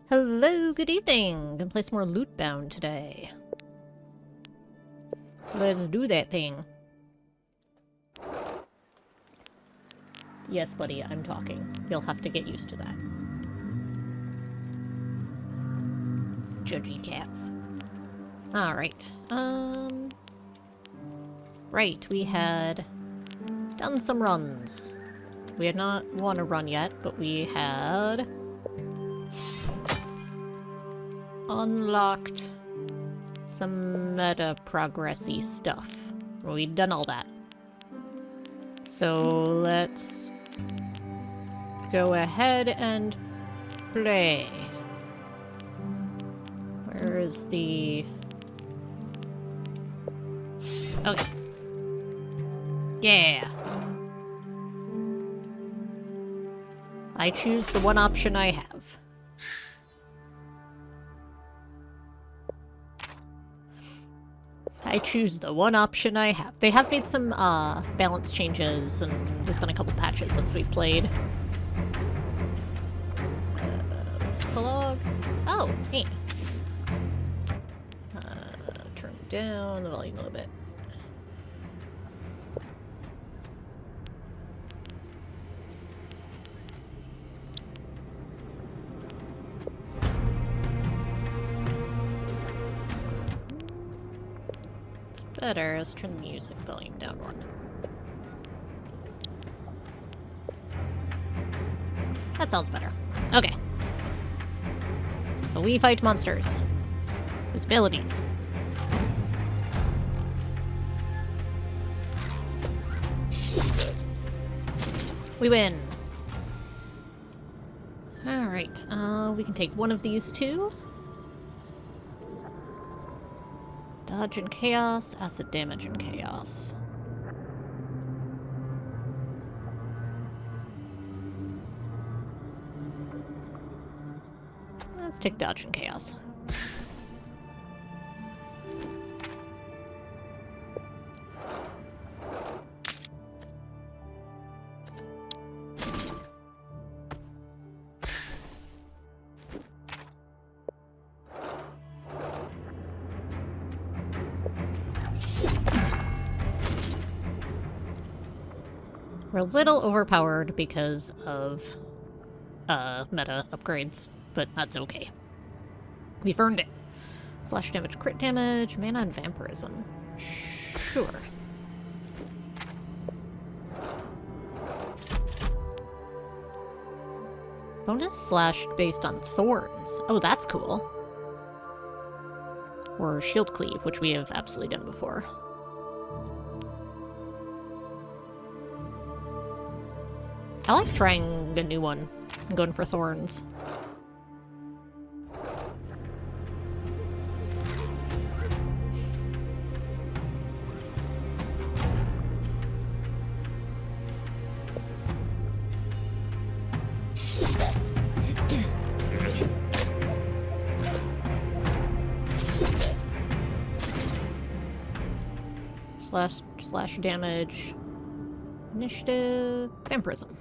Hello, good evening! Gonna play some more Lootbound today. So let's do that thing. Yes, buddy, I'm talking. You'll have to get used to that. Judgy cats. Alright, Right, we had done some runs. We had not won a run yet, but we had unlocked some meta progressy stuff. We'd done all that. So let's go ahead and play. Where is the... Okay. Yeah. I choose the one option I have. I choose the one option I have. They have made some balance changes, and there's been a couple patches since we've played. Is this the log? Oh, hey. Turn down the volume a little bit. Better. Let's turn the music volume down one. That sounds better. Okay. So we fight monsters. With abilities. We win. Alright, we can take one of these two. Dodge and chaos, acid damage and chaos. Let's take dodge and chaos. We're a little overpowered because of meta upgrades, but that's okay. We've earned it. Slash damage, crit damage, mana and vampirism. Sure. Bonus slash based on thorns. Oh, that's cool. Or shield cleave, which we have absolutely done before. I like trying a new one and going for thorns. Slash damage. Initiative. Vampirism.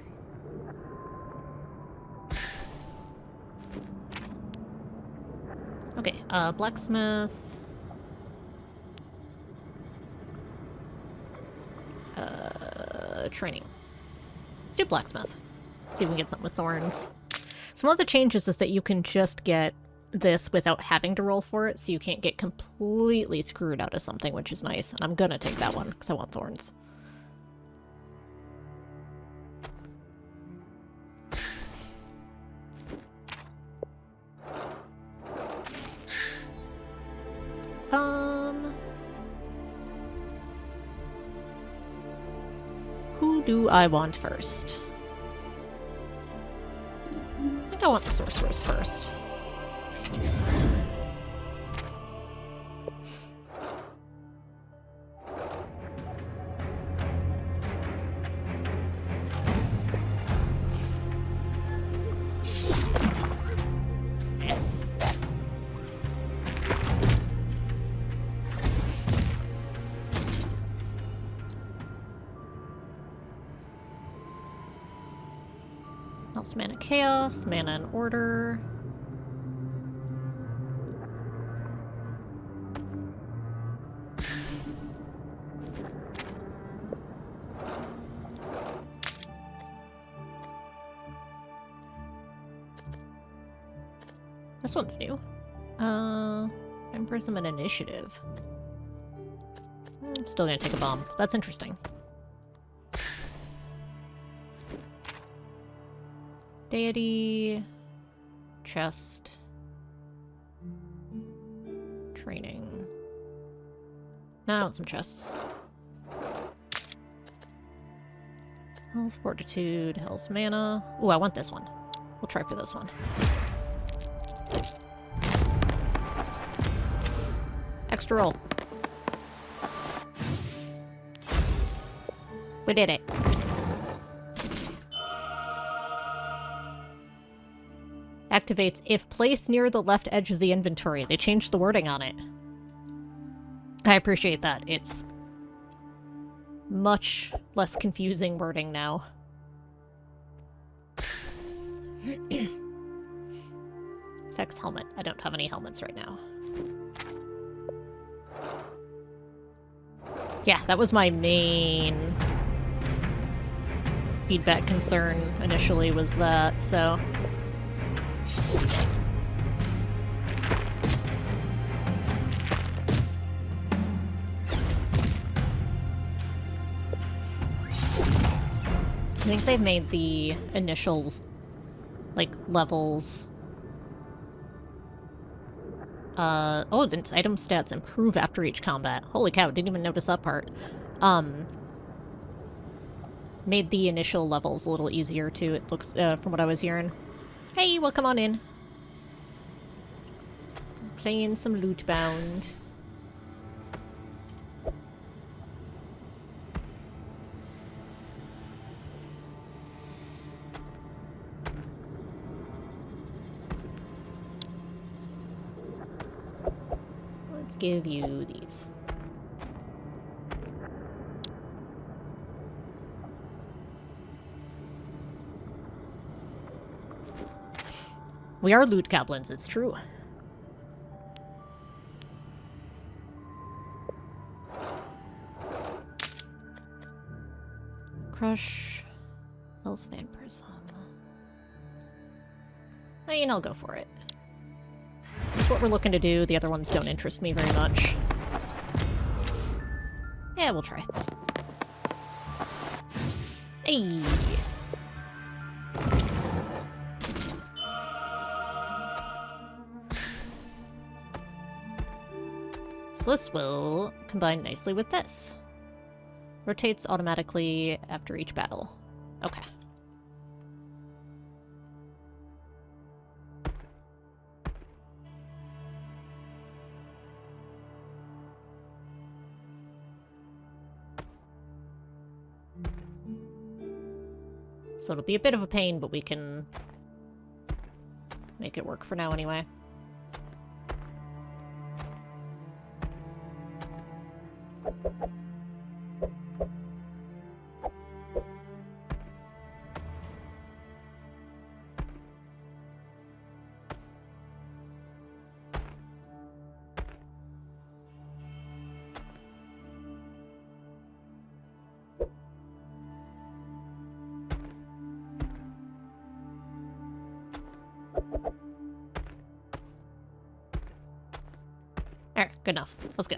Okay, blacksmith. Training. Let's do blacksmith. See if we can get something with thorns. Some of the changes is that you can just get this without having to roll for it, so you can't get completely screwed out of something, which is nice. And I'm gonna take that one, because I want thorns. Who do I want first? I think I want the sorceress first. Else mana chaos, mana and order. This one's new. Imprisonment initiative. I'm still gonna take a bomb. That's interesting. Deity. Chest. Training. Now I want some chests. Hell's Fortitude, Hell's Mana. Ooh, I want this one. We'll try for this one. Extra roll. We did it. Activates if placed near the left edge of the inventory. They changed the wording on it. I appreciate that. It's much less confusing wording now. Vex helmet. I don't have any helmets right now. Yeah, that was my main feedback concern initially, was that, so... I think they've made the initial, like, levels... oh, the item stats improve after each combat. Holy cow, didn't even notice that part. Made the initial levels a little easier, too, it looks, from what I was hearing. Hey, welcome on in. Playing some Lootbound. Let's give you these. We are loot goblins, it's true. Crush. Hell's Vampirism. I mean, I'll go for it. That's what we're looking to do. The other ones don't interest me very much. Yeah, we'll try. Hey! So this will combine nicely with this. Rotates automatically after each battle. Okay. So it'll be a bit of a pain, but we can make it work for now anyway. Alright, good enough. Let's go.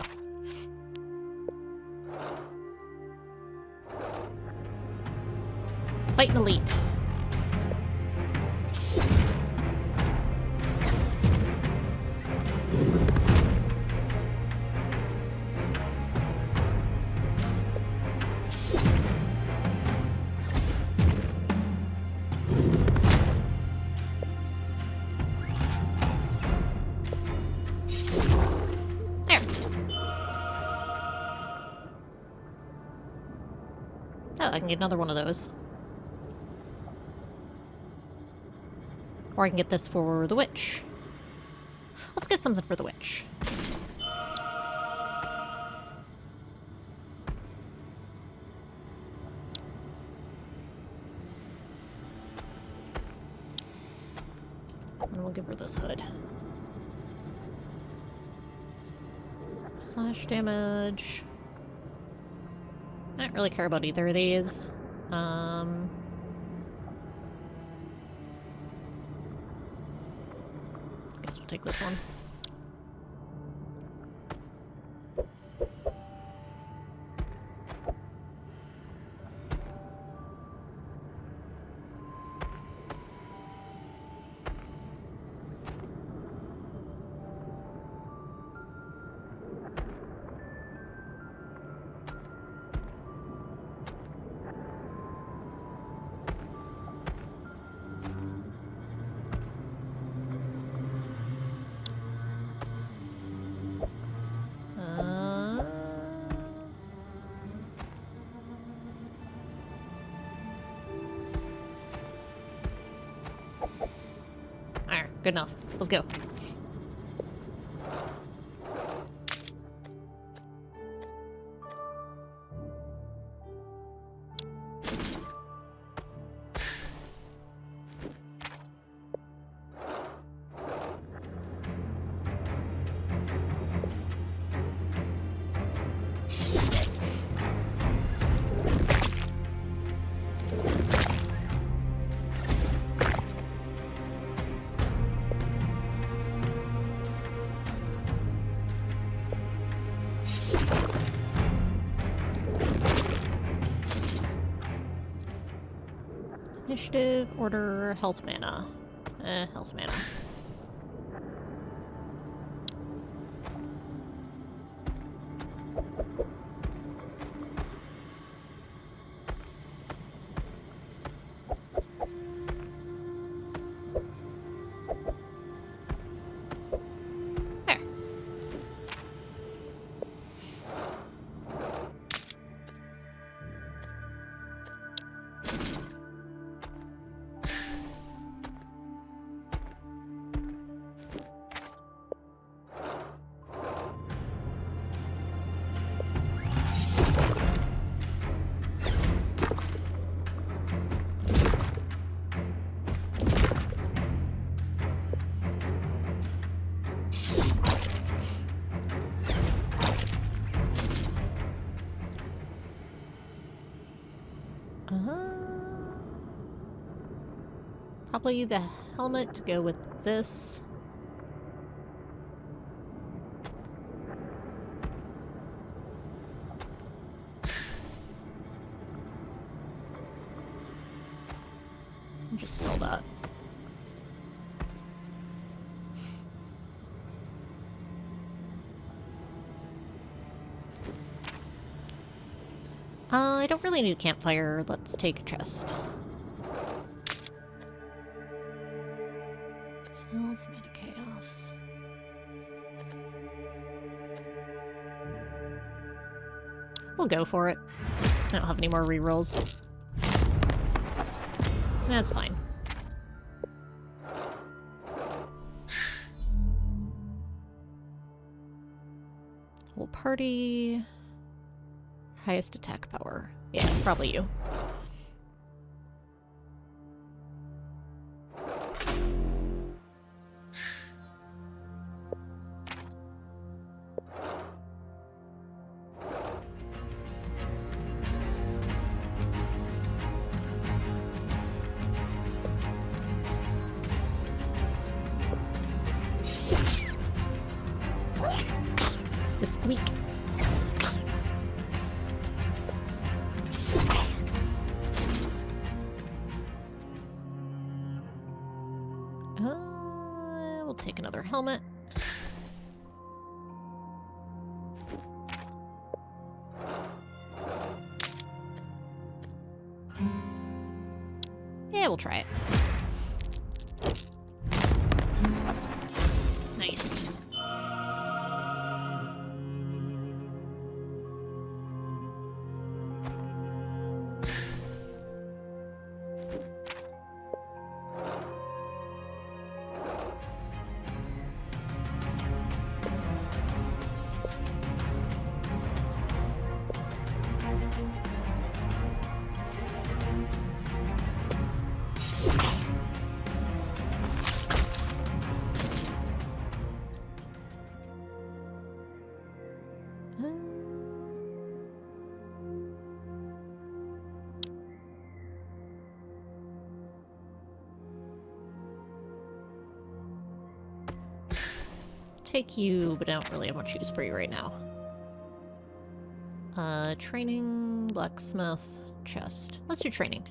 Let's fight an elite. Oh, I can get another one of those. Or I can get this for the witch. Let's get something for the witch. And we'll give her this hood. Slash damage. I don't really care about either of these. Guess we'll take this one. Alright, good enough. Let's go. Initiative, order, health mana. Health mana. There. Probably the helmet to go with this. Just sell that. I don't really need a campfire. Let's take a chest. Self-made chaos. We'll go for it. I don't have any more rerolls. That's fine. Whole party. Highest attack power. Yeah, probably you. The squeak. We'll take another helmet. Yeah, we'll try it. Nice. take you, but I don't really have much use for you right now. Training, blacksmith, chest. Let's do training.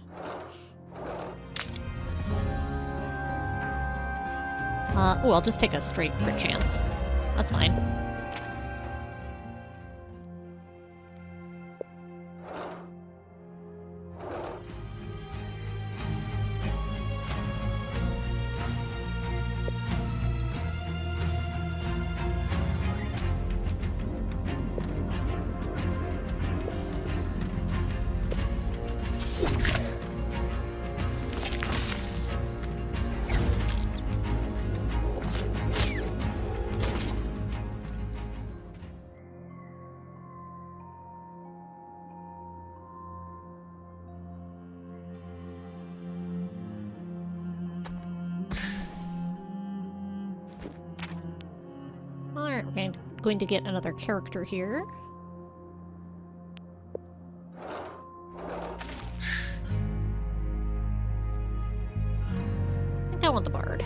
Oh, I'll just take a straight crit chance. That's fine. Alright, we're going to get another character here. I think I want the bard.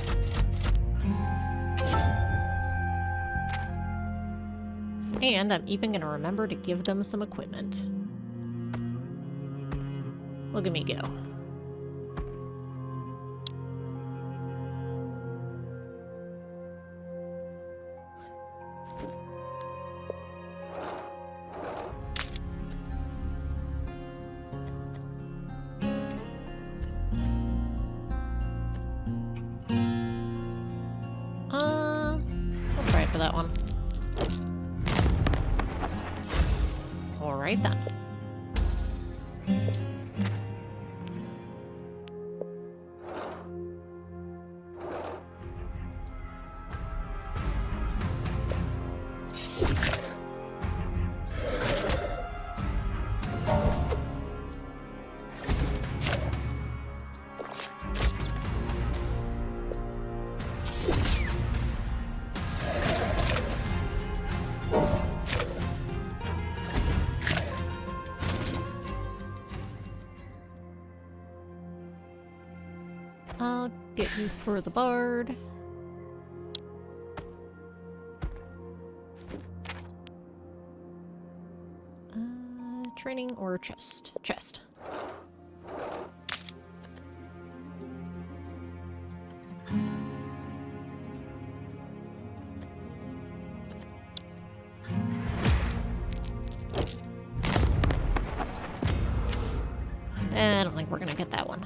And I'm even going to remember to give them some equipment. Look at me go. We'll try it for that one. Alright then. I'll get you for the bard. Training or chest? Chest. I don't think we're gonna get that one.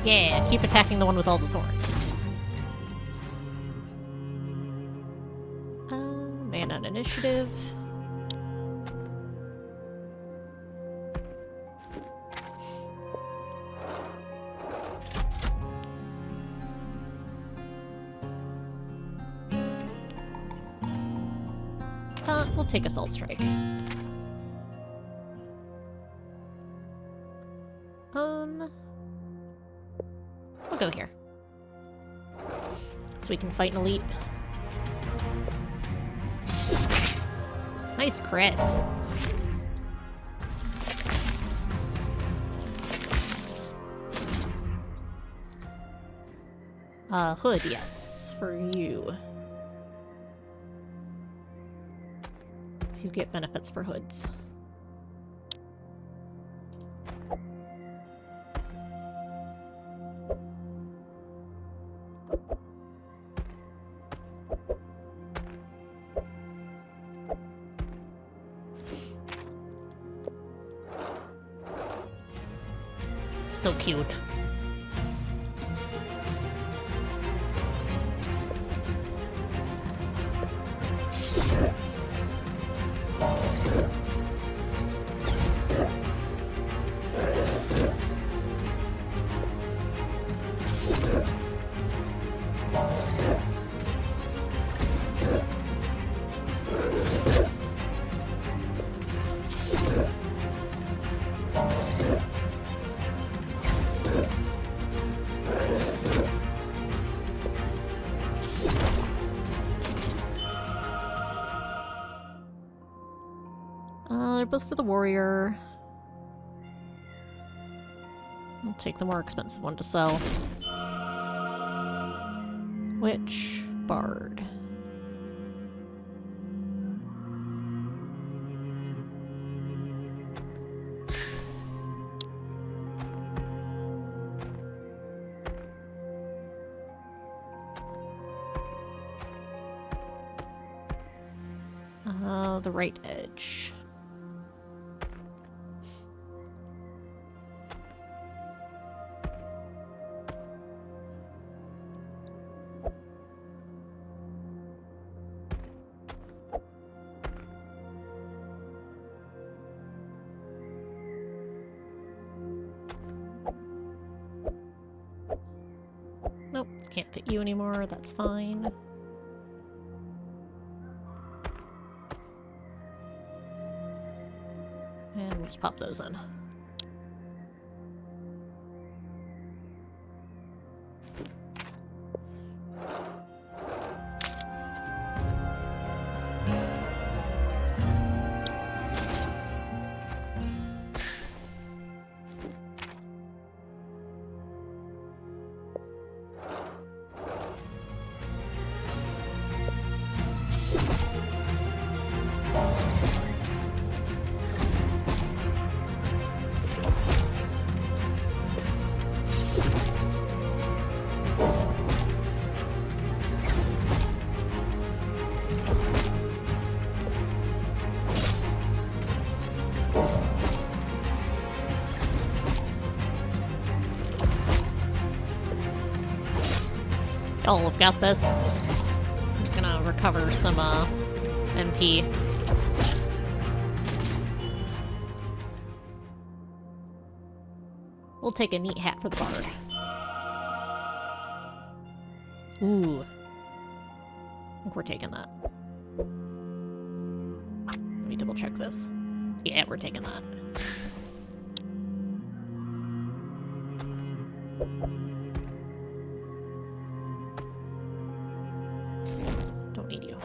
Yeah, keep attacking the one with all the thorns. Man on initiative. We'll take Assault Strike. We'll go here. So we can fight an elite. Nice crit. Hood, yes, for you. So you get benefits for hoods. So cute. They're both for the warrior. I'll take the more expensive one to sell. Which bard? The right edge. Nope, can't fit you anymore, that's fine. And we'll just pop those in. Oh, I've got this. I'm just gonna recover some, MP. We'll take a neat hat for the bard. Ooh. I think we're taking that. Let me double check this. Yeah, we're taking that. Don't need you.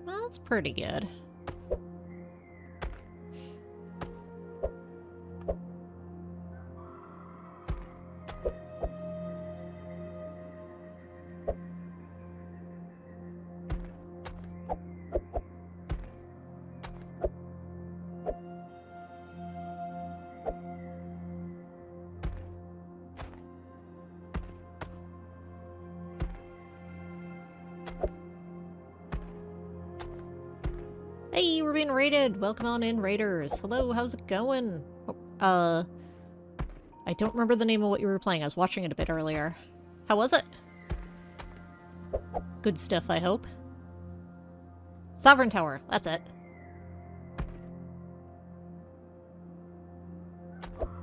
That's pretty good. Hey, we're being raided! Welcome on in, raiders! Hello, how's it going? Oh, I don't remember the name of what you were playing. I was watching it a bit earlier. How was it? Good stuff, I hope. Sovereign Tower, that's it.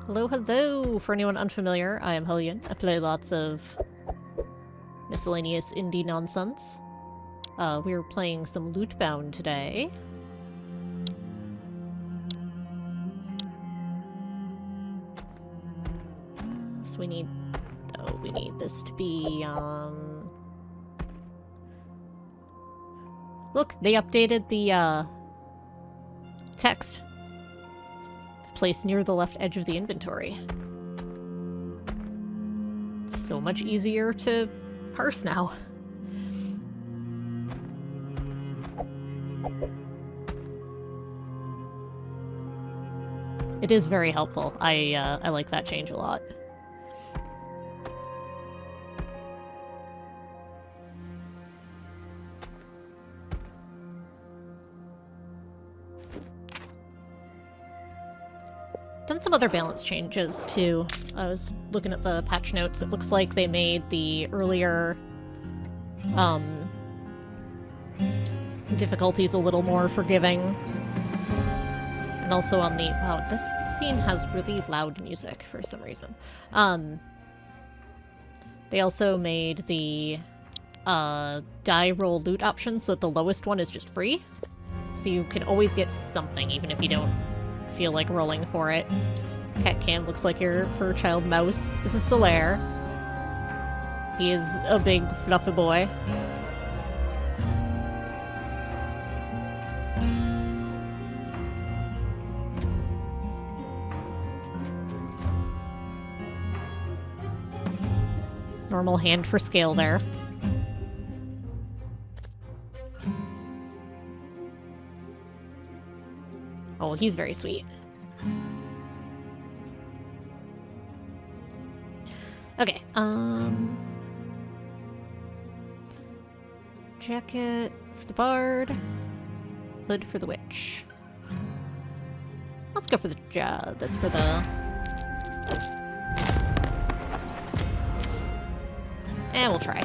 Hello, hello! For anyone unfamiliar, I am Hulyen. I play lots of miscellaneous indie nonsense. We're playing some Lootbound today. So we need... oh, we need this to be, Look, they updated the, text. Placed near the left edge of the inventory. It's so much easier to parse now. It is very helpful. I like that change a lot. Done some other balance changes, too. I was looking at the patch notes. It looks like they made the earlier, difficulties a little more forgiving. And also on the... Wow, this scene has really loud music for some reason. They also made the die roll loot option so that the lowest one is just free. So you can always get something, even if you don't feel like rolling for it. Cat cam looks like your fur child mouse. This is Solaire. He is a big, fluffy boy. Normal hand for scale there. Oh, he's very sweet. Okay, jacket for the bard, hood for the witch. Let's go for the, this for the... And we'll try.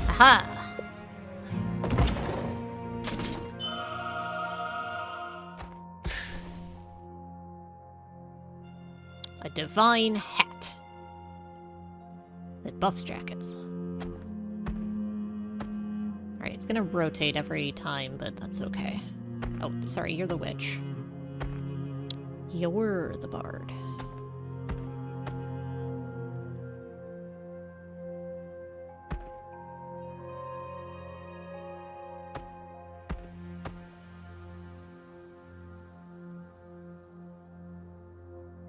Aha! A divine hat that buffs jackets. Alright, it's gonna rotate every time, but that's okay. Oh, sorry, you're the witch. You're the bard.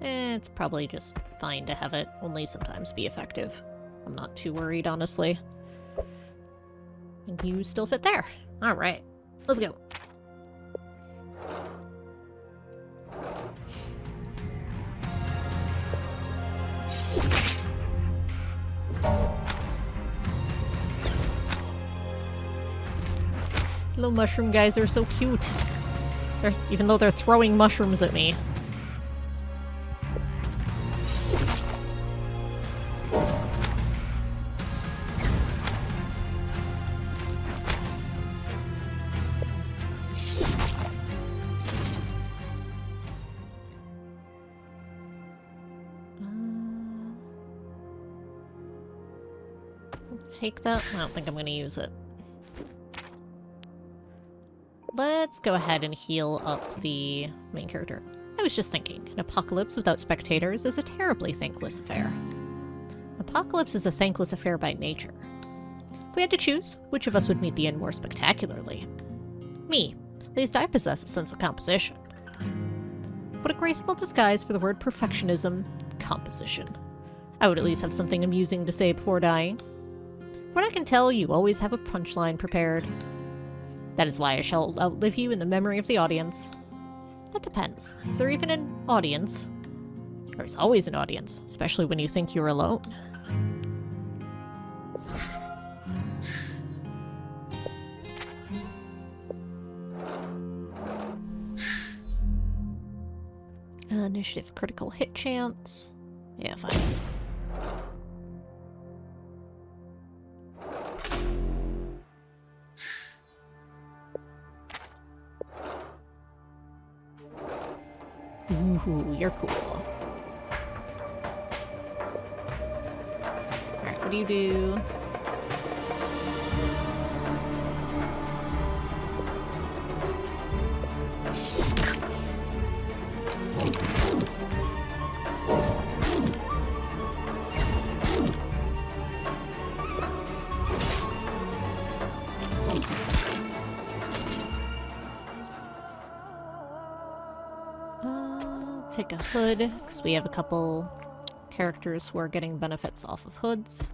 It's probably just fine to have it only sometimes be effective. I'm not too worried, honestly. And you still fit there. Alright, let's go. Little mushroom guys are so cute. Even though they're throwing mushrooms at me. Take that. I don't think I'm going to use it. Let's go ahead and heal up the main character. I was just thinking, an apocalypse without spectators is a terribly thankless affair. Apocalypse is a thankless affair by nature. If we had to choose, which of us would meet the end more spectacularly? Me. At least I possess a sense of composition. What a graceful disguise for the word perfectionism, composition. I would at least have something amusing to say before dying. From what I can tell, you always have a punchline prepared. That is why I shall outlive you in the memory of the audience. That depends. Is there even an audience? There's always an audience, especially when you think you're alone. Initiative critical hit chance. Yeah, fine. Ooh, you're cool. Alright, what do you do? Take a hood, because we have a couple characters who are getting benefits off of hoods.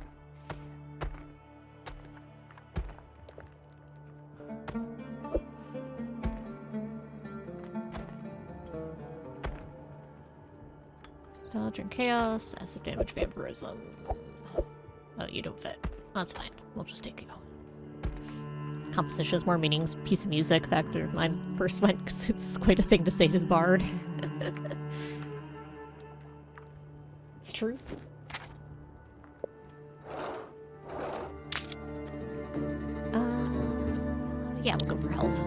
Dodge and chaos, acid damage, vampirism. Oh, you don't fit. That's fine. We'll just take you. Composition has more meanings. Piece of music factor. Mine first went because it's quite a thing to say to the bard. It's true. Yeah, we'll go for health.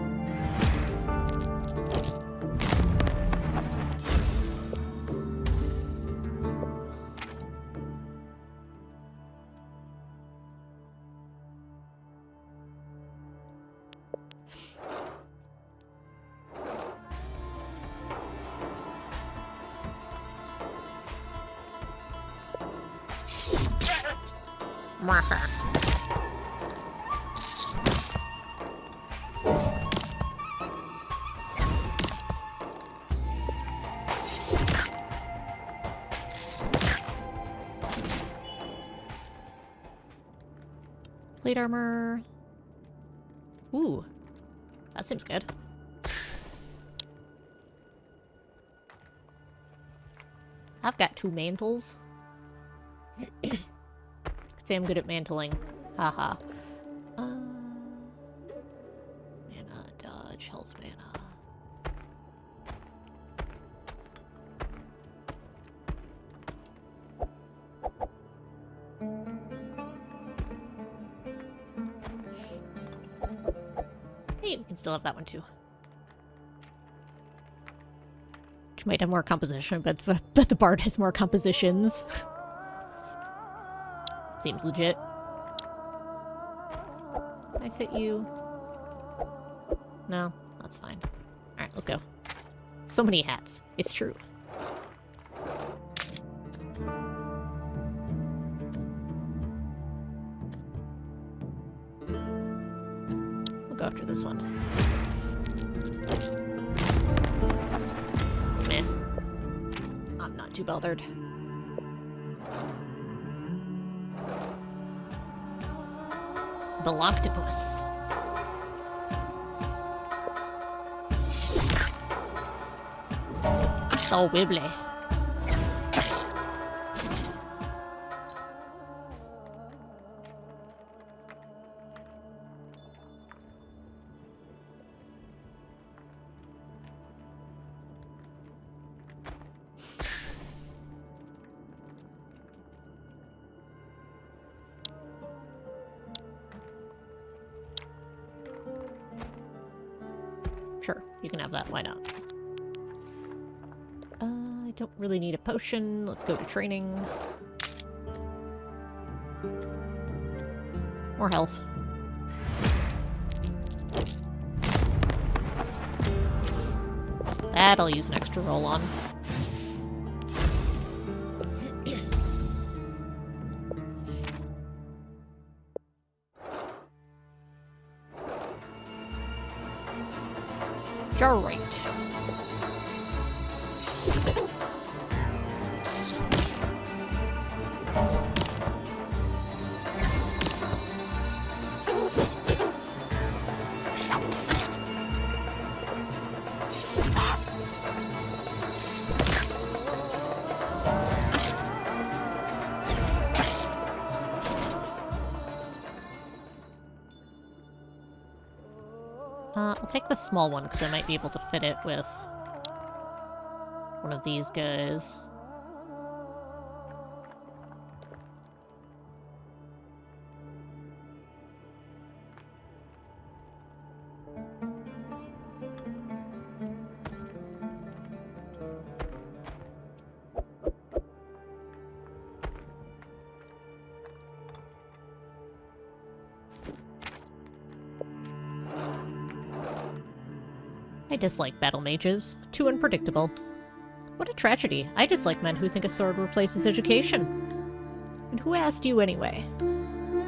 Plate armor. Ooh, that seems good. I've got 2 mantles. Say I'm good at mantling. Haha. Mana, dodge, health mana. Hey, we can still have that one too. Which might have more composition, but the bard has more compositions. Seems legit. Can I fit you? No, that's fine. Alright, let's go. So many hats. It's true. We'll go after this one. Meh. I'm not too bothered. Octopus. So wibbly. Sure, you can have that. Why not? I don't really need a potion. Let's go to training. More health. That I'll use an extra roll on. Alright. I'll take the small one because I might be able to fit it with one of these guys. I dislike battle mages. Too unpredictable. What a tragedy. I dislike men who think a sword replaces education. And who asked you anyway?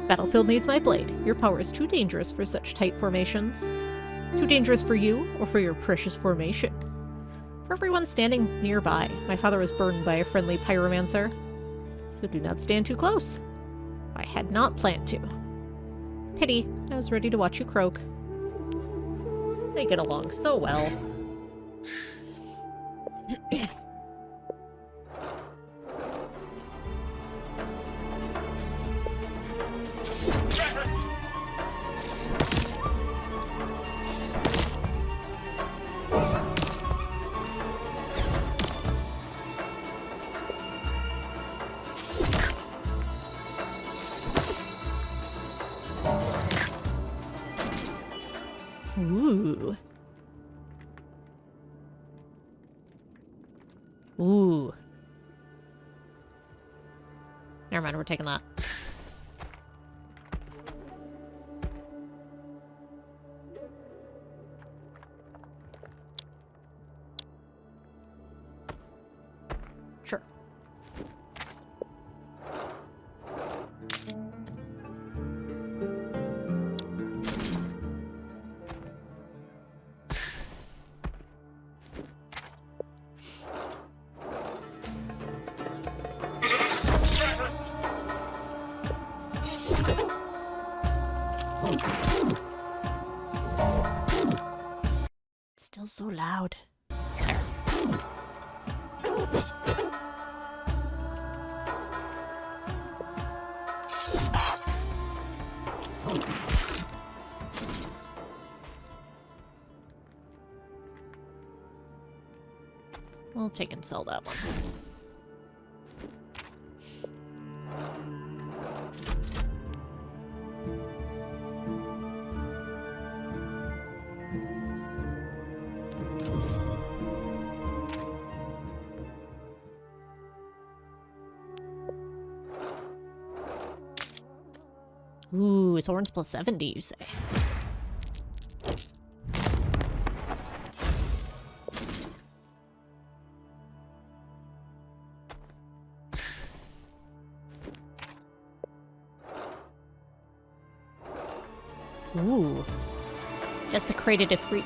Battlefield needs my blade. Your power is too dangerous for such tight formations. Too dangerous for you, or for your precious formation? For everyone standing nearby, my father was burned by a friendly pyromancer. So do not stand too close. I had not planned to. Pity. I was ready to watch you croak. They get along so well. Ooh. Ooh. Never mind, we're taking that. Still so loud. We'll take and sell that one. Ooh, thorns plus 70, you say? Ooh. Desecrated Ifrit.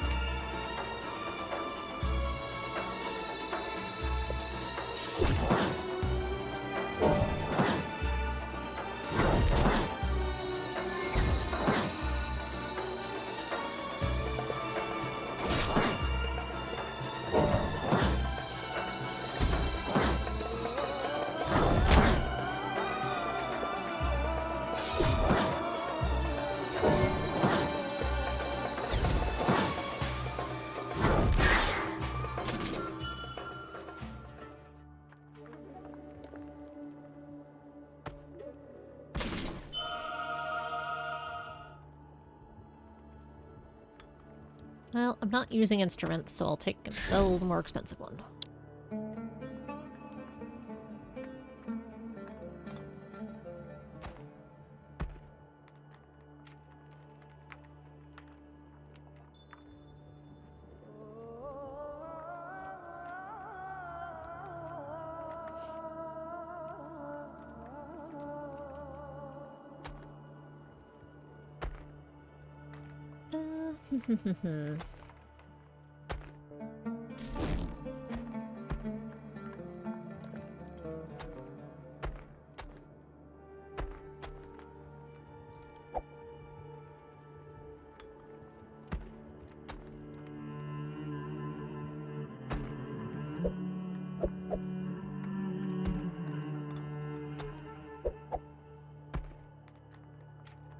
Well, I'm not using instruments, so I'll take and sell the more expensive one.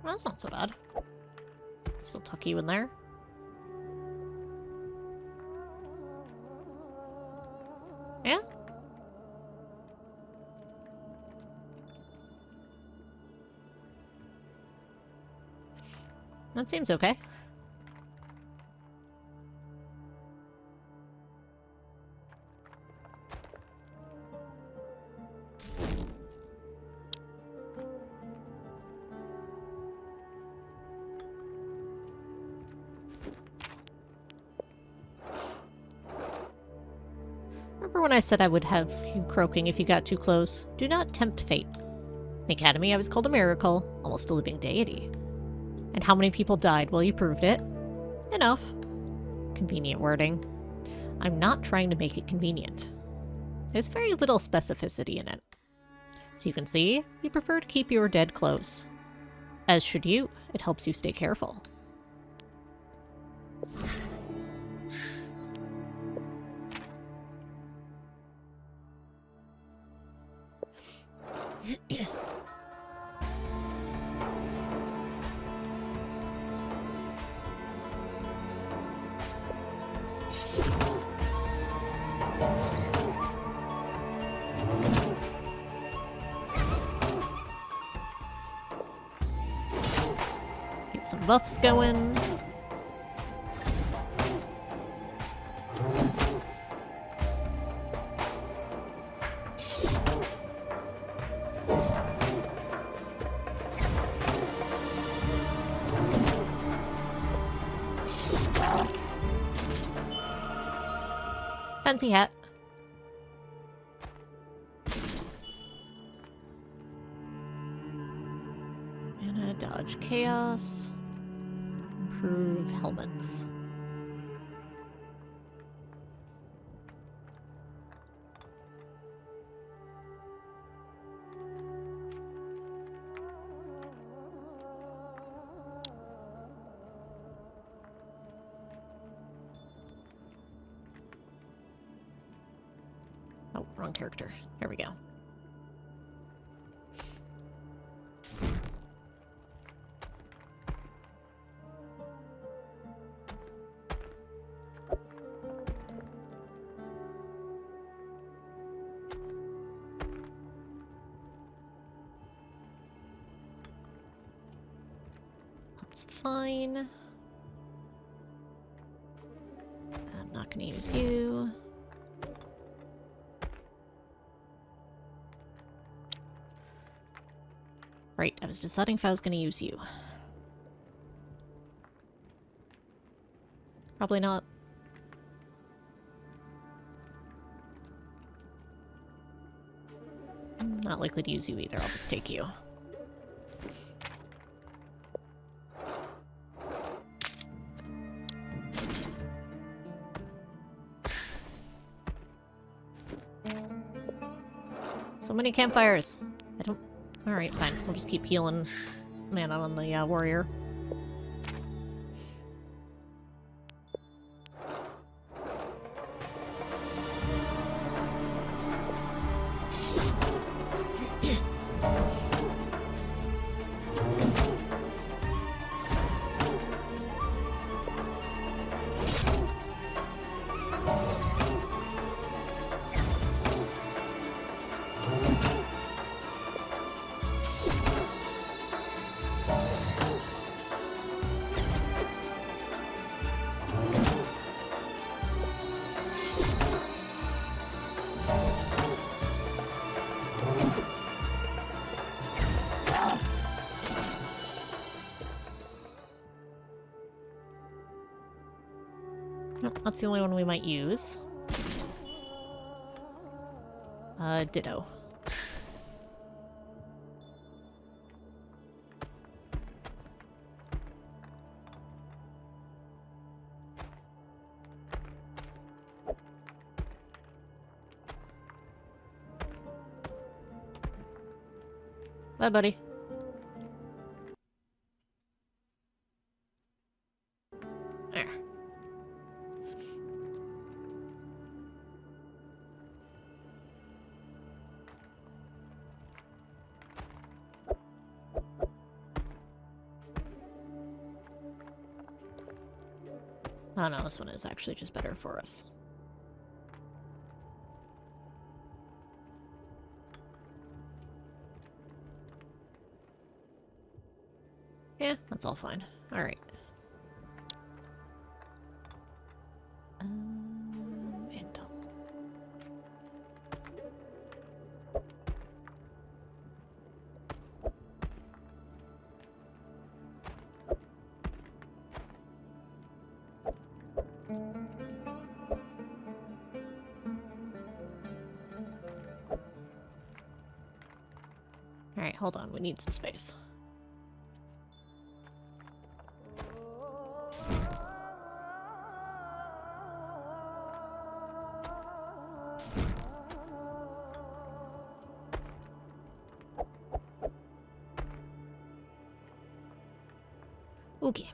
Well, that's not so bad. Still tuck you in there. Yeah? That seems okay. Remember when I said I would have you croaking if you got too close? Do not tempt fate. In the Academy, I was called a miracle, almost a living deity. And how many people died? Well, you proved it. Enough. Convenient wording. I'm not trying to make it convenient. There's very little specificity in it. So you can see, you prefer to keep your dead close. As should you. It helps you stay careful. Get some buffs going. Fancy hat. Mana, dodge chaos. Improve helmets. Oh, wrong character. There we go. That's fine. I'm not gonna use you. Right, I was deciding if I was gonna use you. Probably not. Not likely to use you either, I'll just take you. So many campfires. I don't... Alright, fine. We'll just keep healing mana on the warrior. Nope, that's the only one we might use. Ditto. Bye, buddy. There. Oh no, this one is actually just better for us. Yeah, that's all fine. Alright. Mantle. Alright, hold on. We need some space. Okay.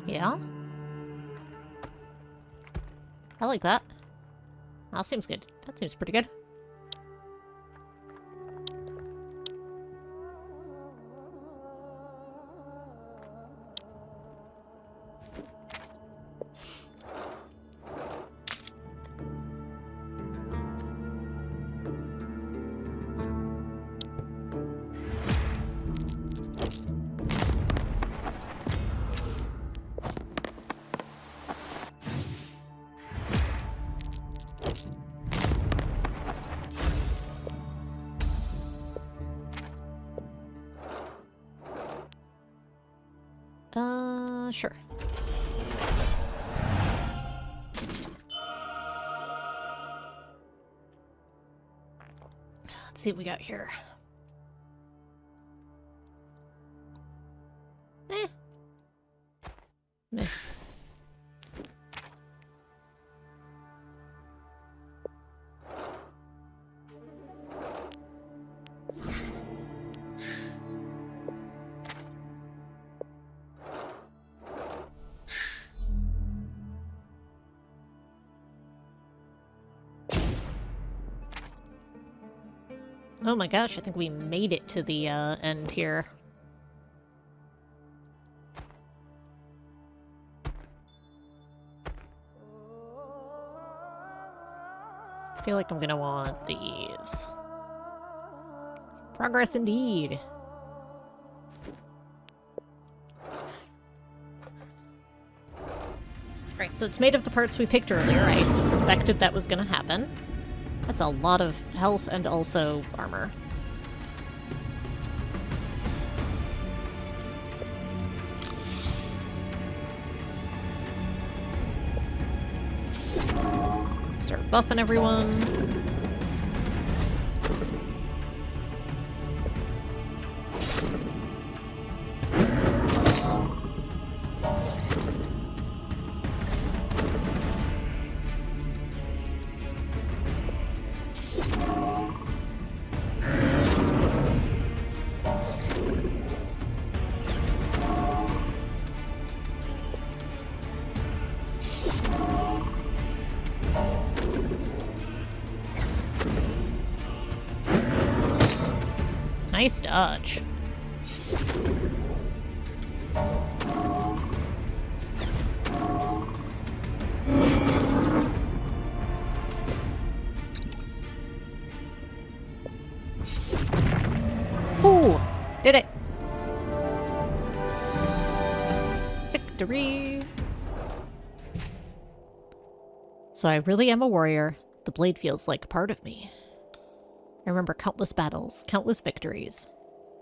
Yeah? I like that. That seems good. That seems pretty good. Sure. Let's see what we got here. Meh. Oh my gosh, I think we made it to the end here. I feel like I'm gonna want these. Progress indeed. Right, so it's made of the parts we picked earlier. I suspected that was gonna happen. That's a lot of health and also armor. Start buffing everyone. Nice dodge. Ooh, did it. Victory. So I really am a warrior. The blade feels like a part of me. I remember countless battles, countless victories.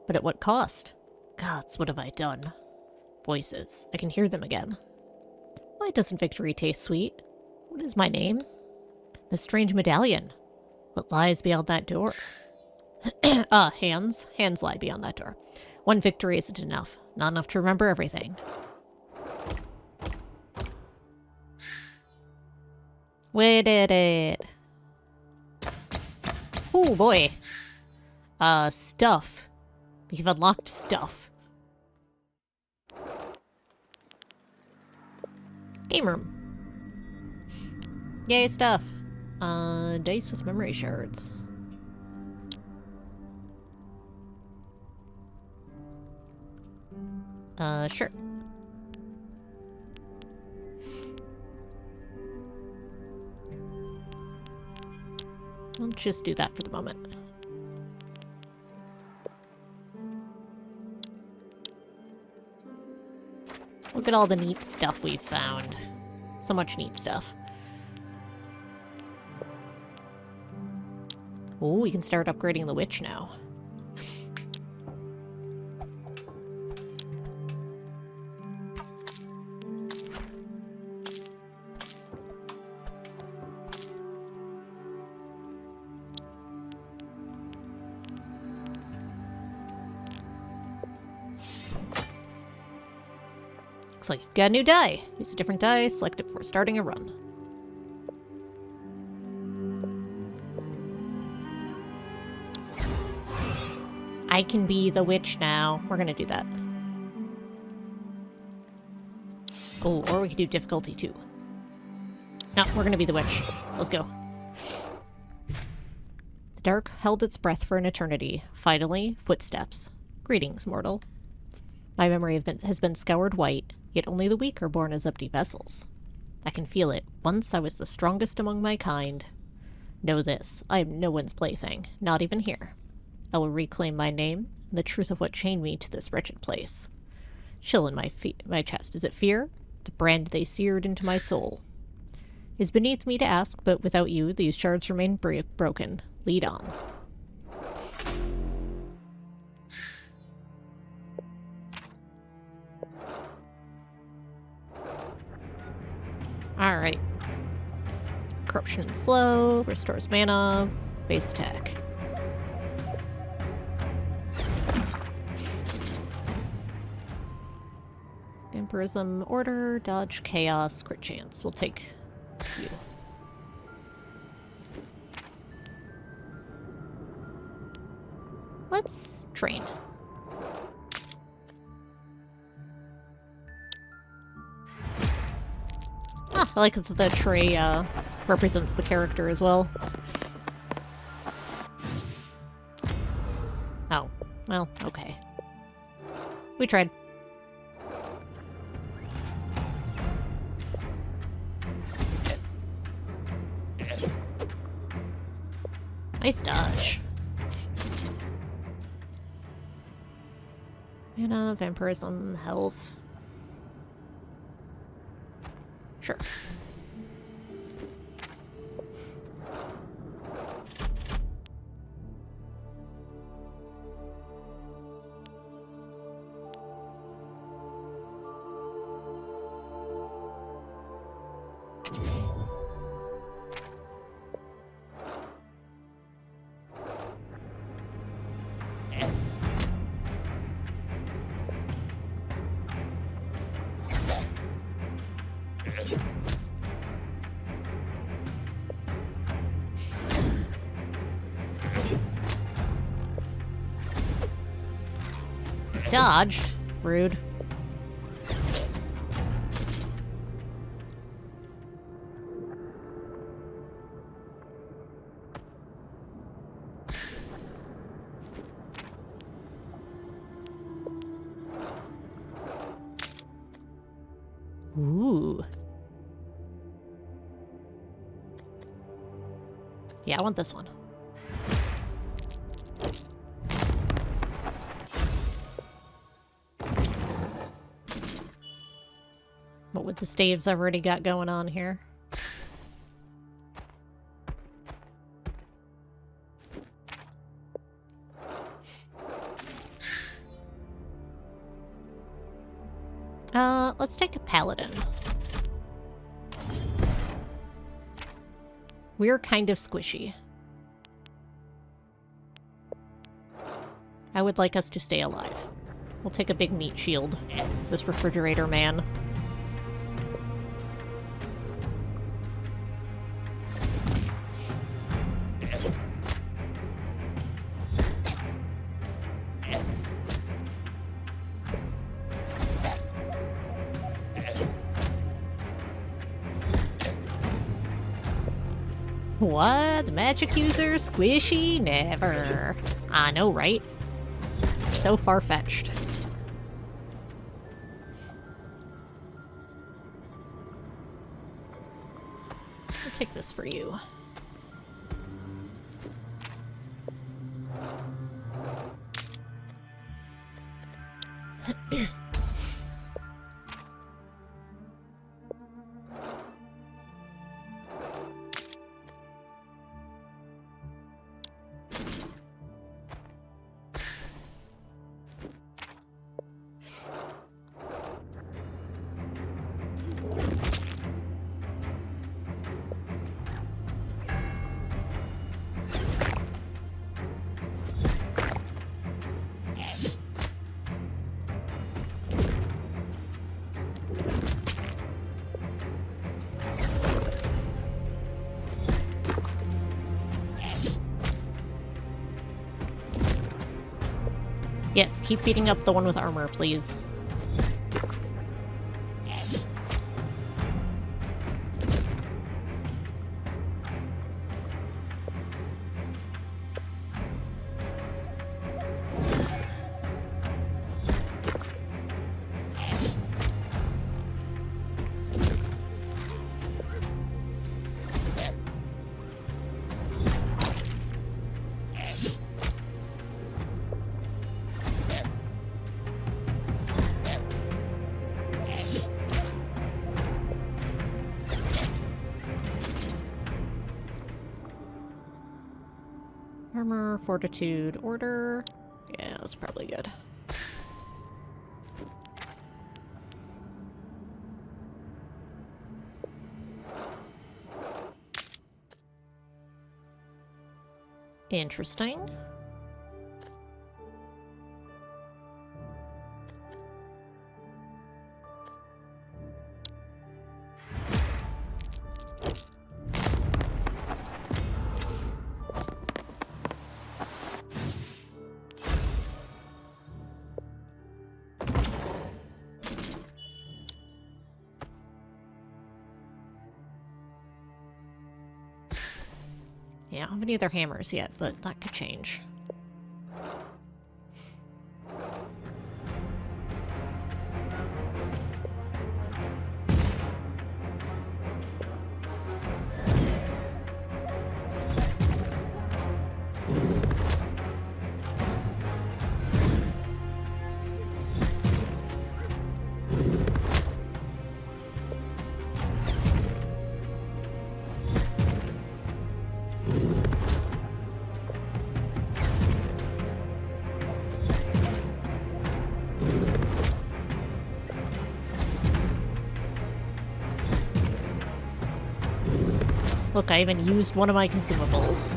But at what cost? Gods, what have I done? Voices. I can hear them again. Why doesn't victory taste sweet? What is my name? The strange medallion. What lies beyond that door? Hands. Hands lie beyond that door. One victory isn't enough. Not enough to remember everything. We did it. Oh boy. Stuff. We've unlocked stuff. Game room. Yay, stuff. Dice with memory shards. Sure. I'll just do that for the moment. Look at all the neat stuff we've found. So much neat stuff. Oh, we can start upgrading the witch now. Looks like you've got a new die. Use a different die, select it before starting a run. I can be the witch now. We're gonna do that. Oh, or we could do difficulty 2. No, we're gonna be the witch. Let's go. The dark held its breath for an eternity. Finally, footsteps. Greetings, mortal. My memory has been scoured white, yet only the weak are born as empty vessels. I can feel it. Once I was the strongest among my kind. Know this, I am no one's plaything, not even here. I will reclaim my name, and the truth of what chained me to this wretched place. Chill in my chest. Is it fear? The brand they seared into my soul. It is beneath me to ask, but without you, these shards remain broken. Lead on. Alright. Corruption and slow, restores mana, base attack. Vampirism, order, dodge, chaos, crit chance. We'll take you. Let's train. Ah, I like that the tray represents the character as well. Well, okay. We tried. Nice dodge. Mana, vampirism, health. Sure. Dodged. Rude. Ooh. Yeah, I want this one. What with the staves I've already got going on here? Let's take a paladin. We're kind of squishy. I would like us to stay alive. We'll take a big meat shield. This refrigerator man. What? Magic user? Squishy? Never. I know, right? So far-fetched. I'll take this for you. Yes, keep beating up the one with armor, please. Armor, fortitude, order. Yeah, that's probably good. Interesting. Yeah, I don't have any other hammers yet, but that could change. Look, I even used one of my consumables.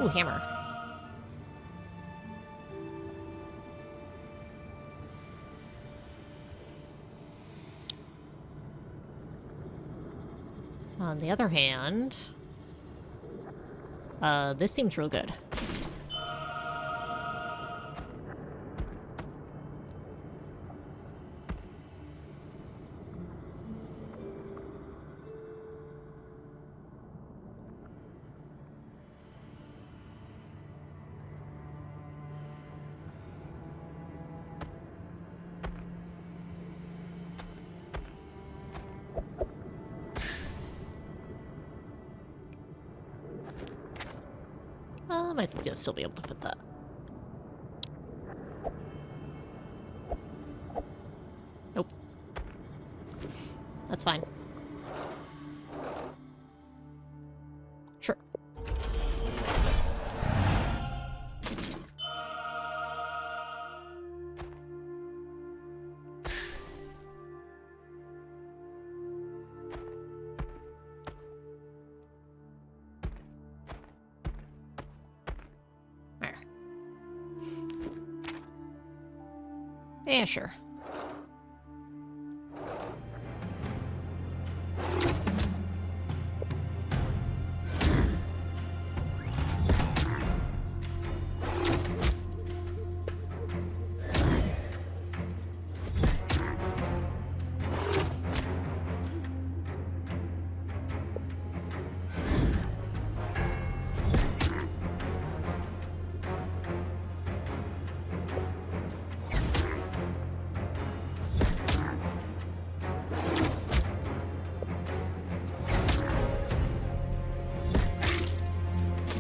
Ooh, hammer. On the other hand, this seems real good. I think I'll still be able to fit that. Nope. That's fine. Sure. Yeah, sure.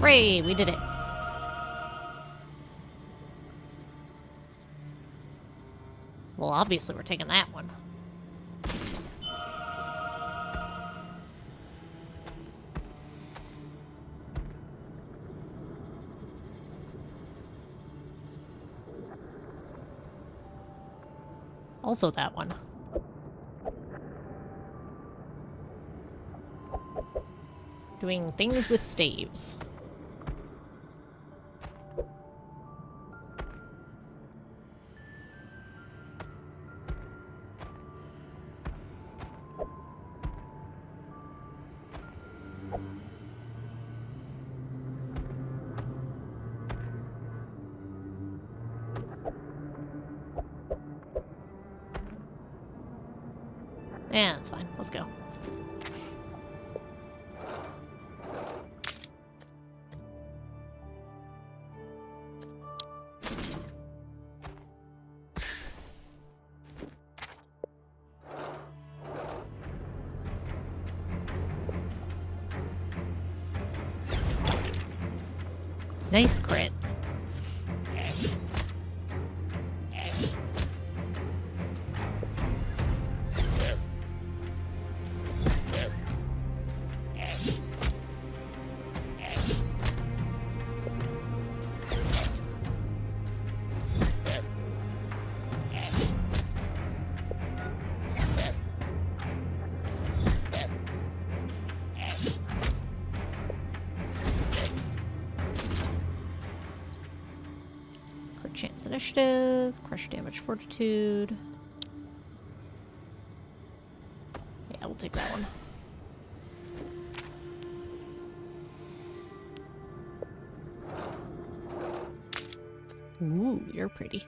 Hooray, we did it. Well, obviously we're taking that one. Also that one. Doing things with staves. Yeah, that's fine. Let's go. Nice crit. Chance initiative, crush damage fortitude. Yeah, we'll take that one. Ooh, you're pretty.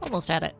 Almost had it.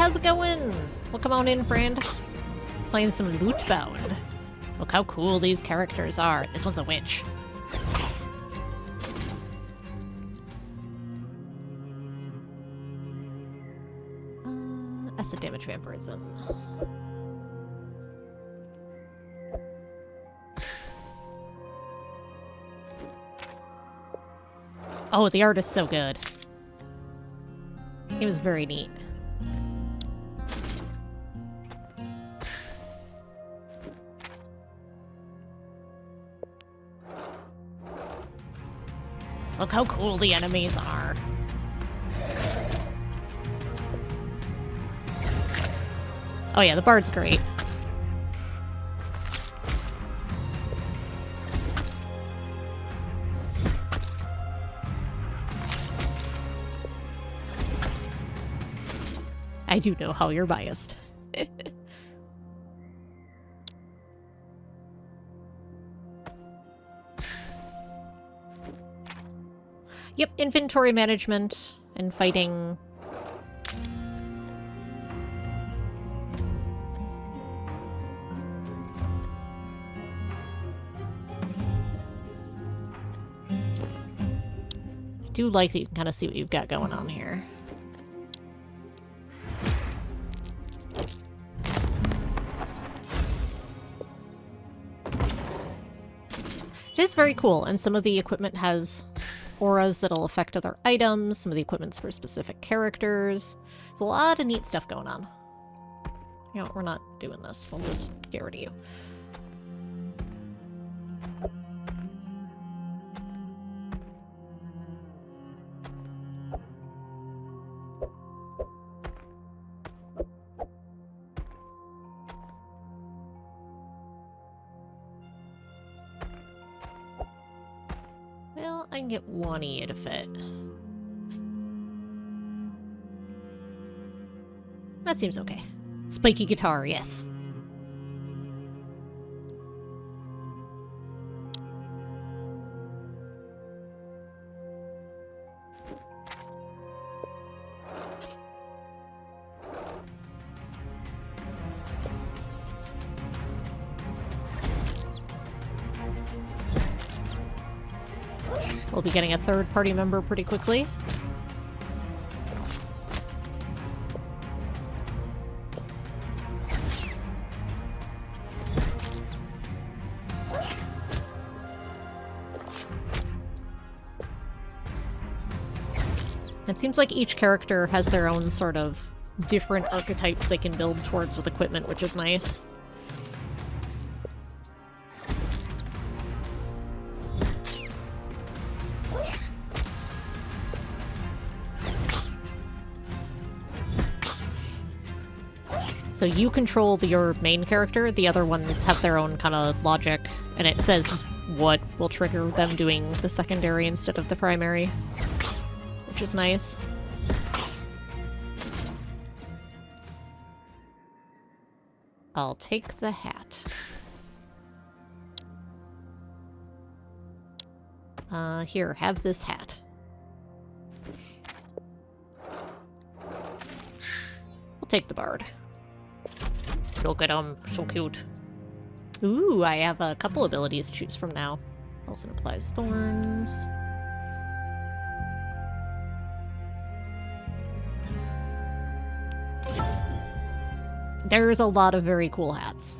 how's it going? Well, come on in, friend. Playing some Lootbound. Look how cool these characters are. This one's a witch. Acid damage vampirism. Oh, the art is so good. It was very neat. Look how cool the enemies are. Oh yeah, the bard's great. I do know how you're biased. Yep, inventory management and fighting. I do like that you can kind of see what you've got going on here. It is very cool, and some of the equipment has auras that'll affect other items, some of the equipment's for specific characters. There's a lot of neat stuff going on. You know, we're not doing this. We'll just get rid of you. Well, I can get one of you to fit. That seems okay. Spiky guitar, yes. We'll be getting a third party member pretty quickly. It seems like each character has their own sort of different archetypes they can build towards with equipment, which is nice. So you control your main character, the other ones have their own kind of logic, and it says what will trigger them doing the secondary instead of the primary, which is nice. I'll take the hat. Here, have this hat. We'll take the bard. Look at him, so cute. Ooh, I have a couple abilities to choose from now. Also applies thorns. There's a lot of very cool hats.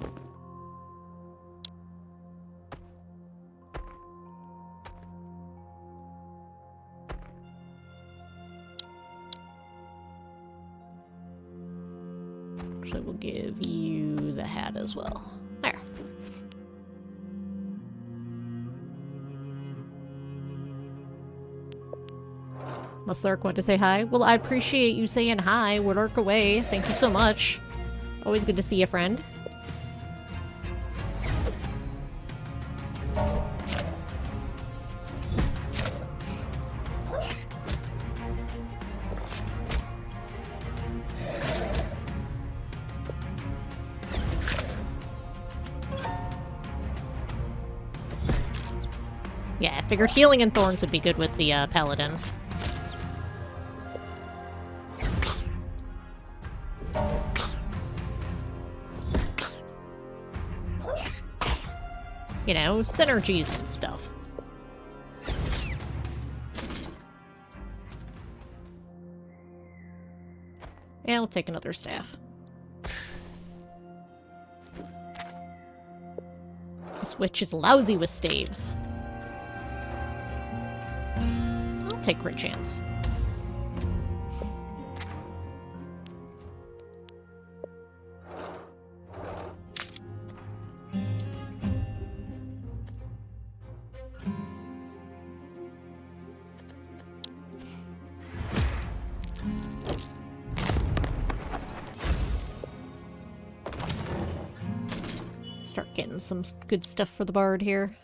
Actually, we'll give you the hat as well. There. Must Lurk want to say hi? Well, I appreciate you saying hi. We'll lurk away. Thank you so much. Always good to see you, friend. Yeah, I figured healing and thorns would be good with the paladin. you know, synergies and stuff. Yeah, I'll take another staff. This witch is lousy with staves. I'll take crit chance. Start getting some good stuff for the bard here.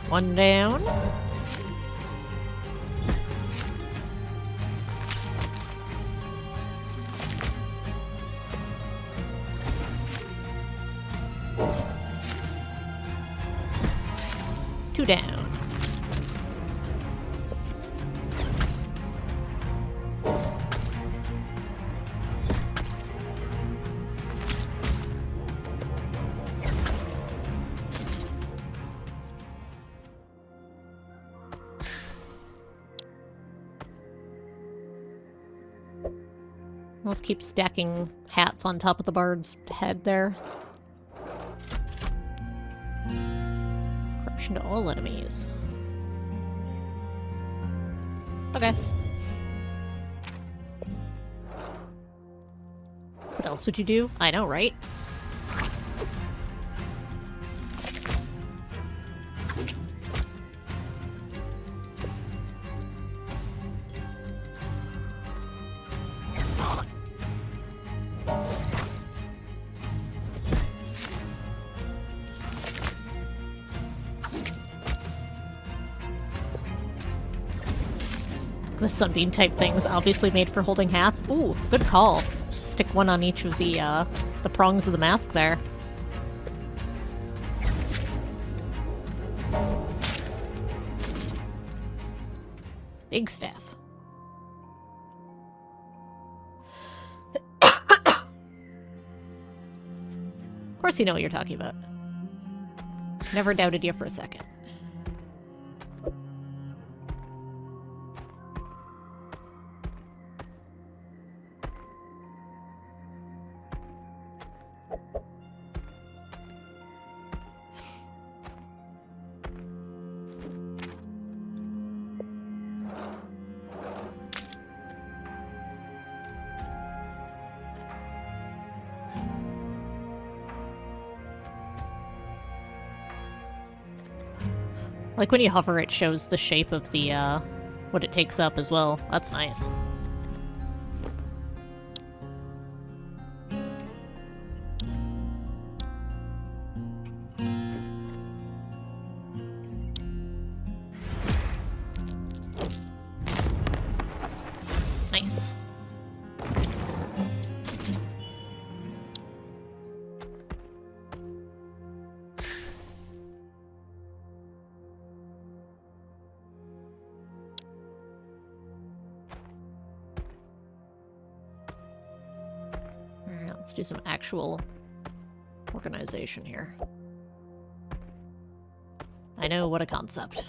One down. Two down. Let's keep stacking hats on top of the bard's head there. Corruption to all enemies. Okay. What else would you do? I know, right? The sunbeam type thing's obviously made for holding hats. Ooh, good call. Just stick one on each of the prongs of the mask there. Big staff. Of course you know what you're talking about. Never doubted you for a second. Like when you hover, it shows the shape of the, what it takes up as well. That's nice. Nice. Let's do some actual organization here. I know, what a concept.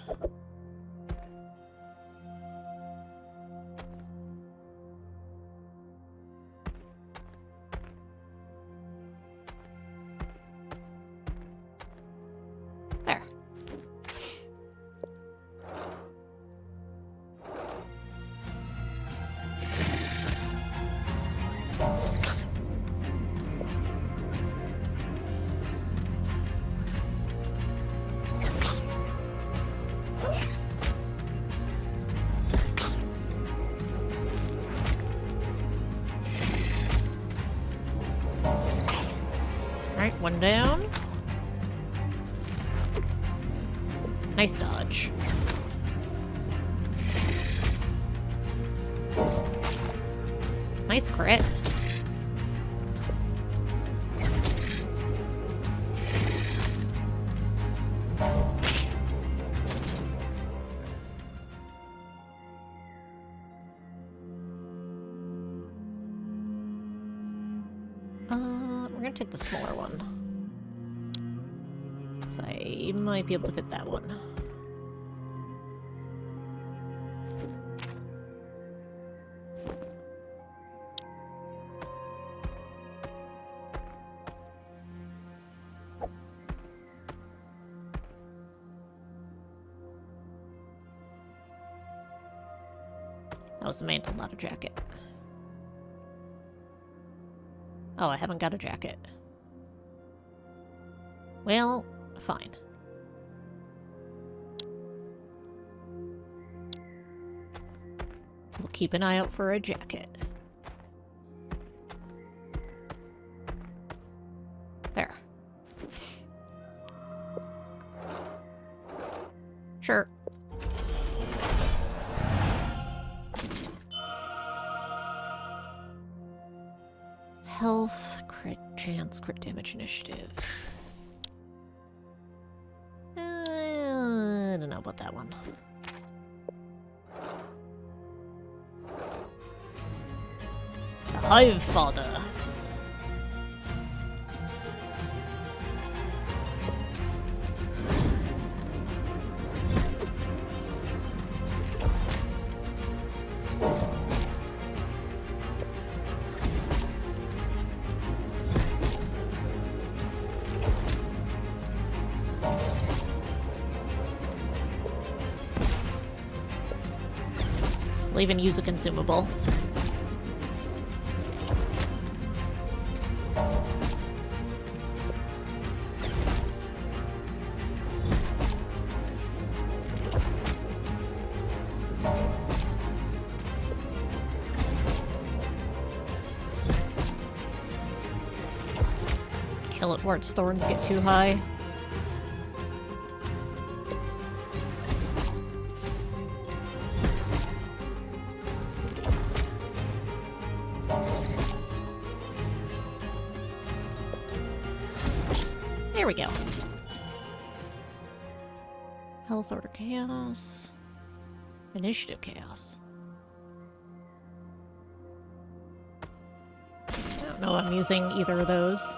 There. Calm down. Nice dodge. Nice crit. We're gonna take the smaller one. So I might be able to fit that one. That was the mantle, not a jacket. Oh, I haven't got a jacket. Well, fine. We'll keep an eye out for a jacket. There. Sure. Health, crit chance, crit damage initiative. I don't know about that one. The Hive Fodder. We'll even use a consumable. Kill it before its thorns get too high. There we go. Health order chaos. Initiative chaos. I don't know if I'm using either of those.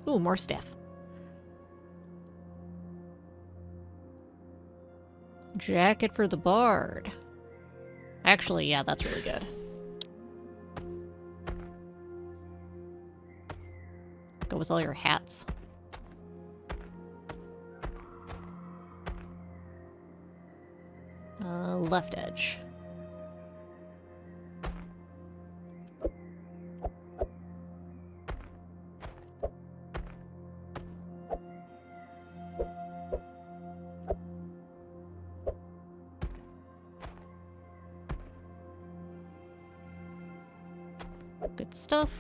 Ooh, more stuff. Jacket for the bard. Actually, yeah, that's really good. Go with all your hats. Left edge. Good stuff.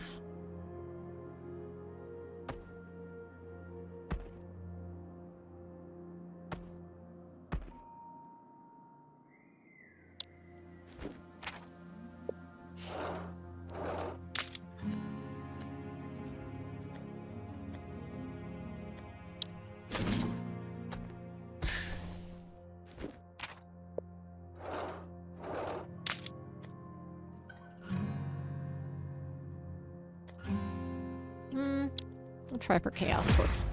I'll try for Chaos Plus.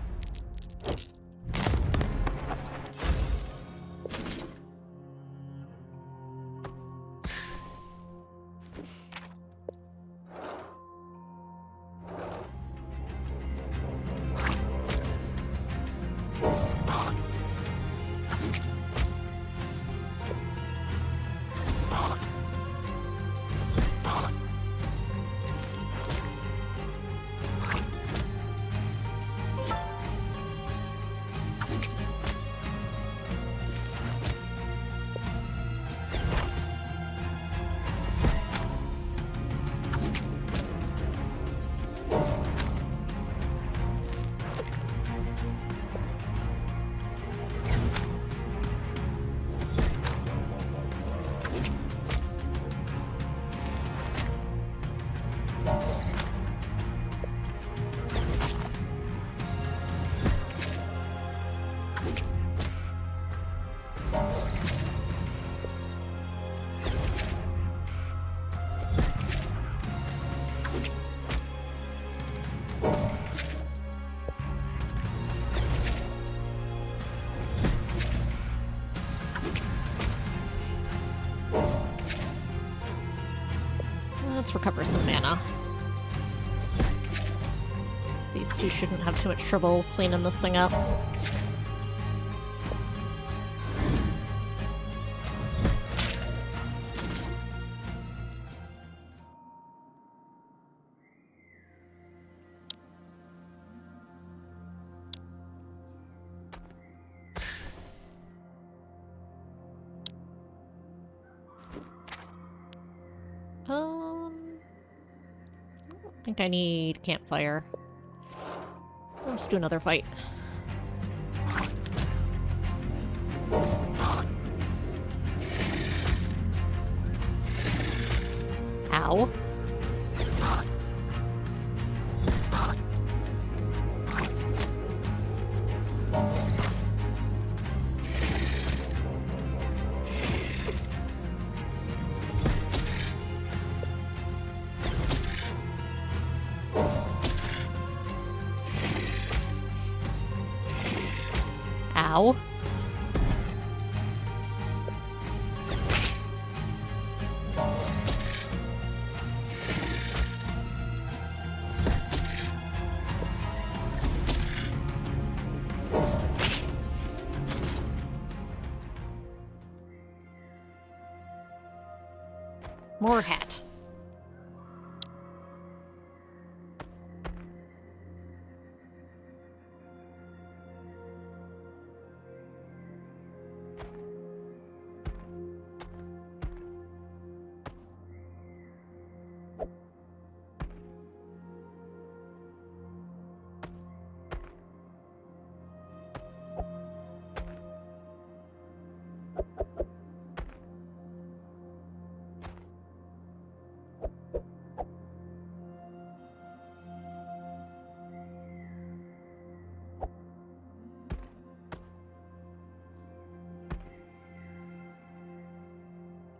Let's recover some mana. These two shouldn't have too much trouble cleaning this thing up. I think I need campfire. Let's do another fight. Ow. Ow. More hat.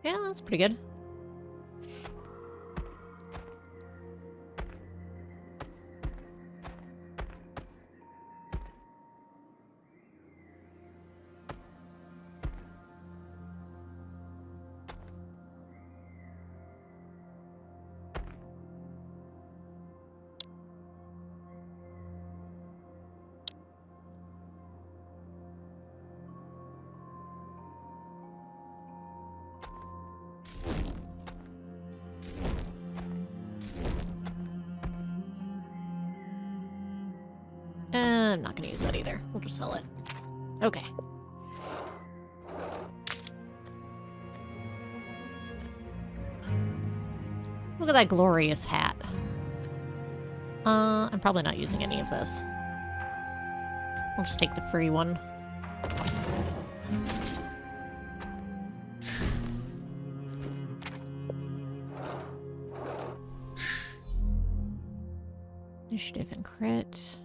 Yeah, that's pretty good. I'm not gonna use that either. We'll just sell it. Okay. Look at that glorious hat. I'm probably not using any of this. I'll just take the free one. Initiative and crit.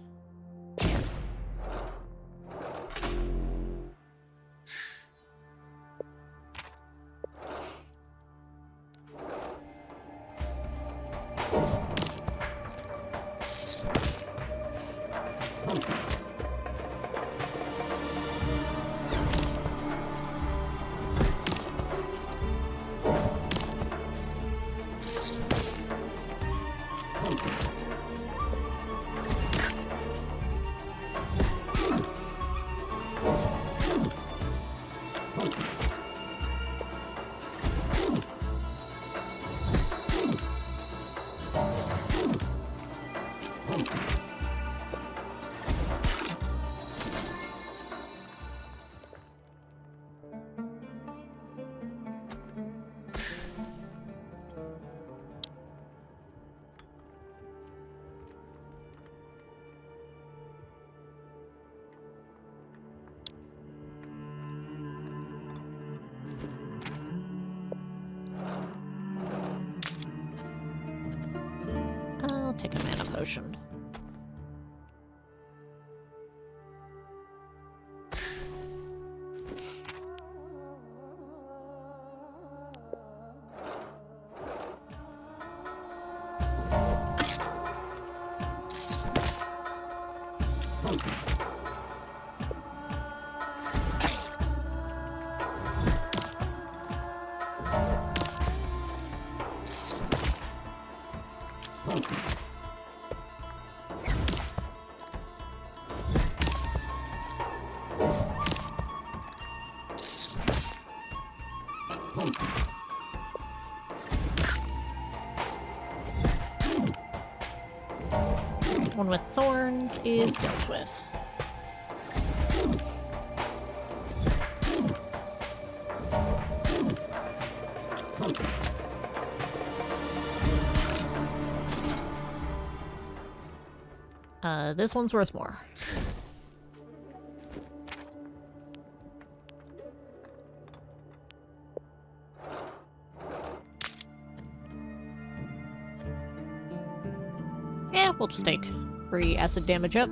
I'll take a mana potion. One with thorns is dealt with. This one's worth more. Yeah, we'll just take 3 acid damage up.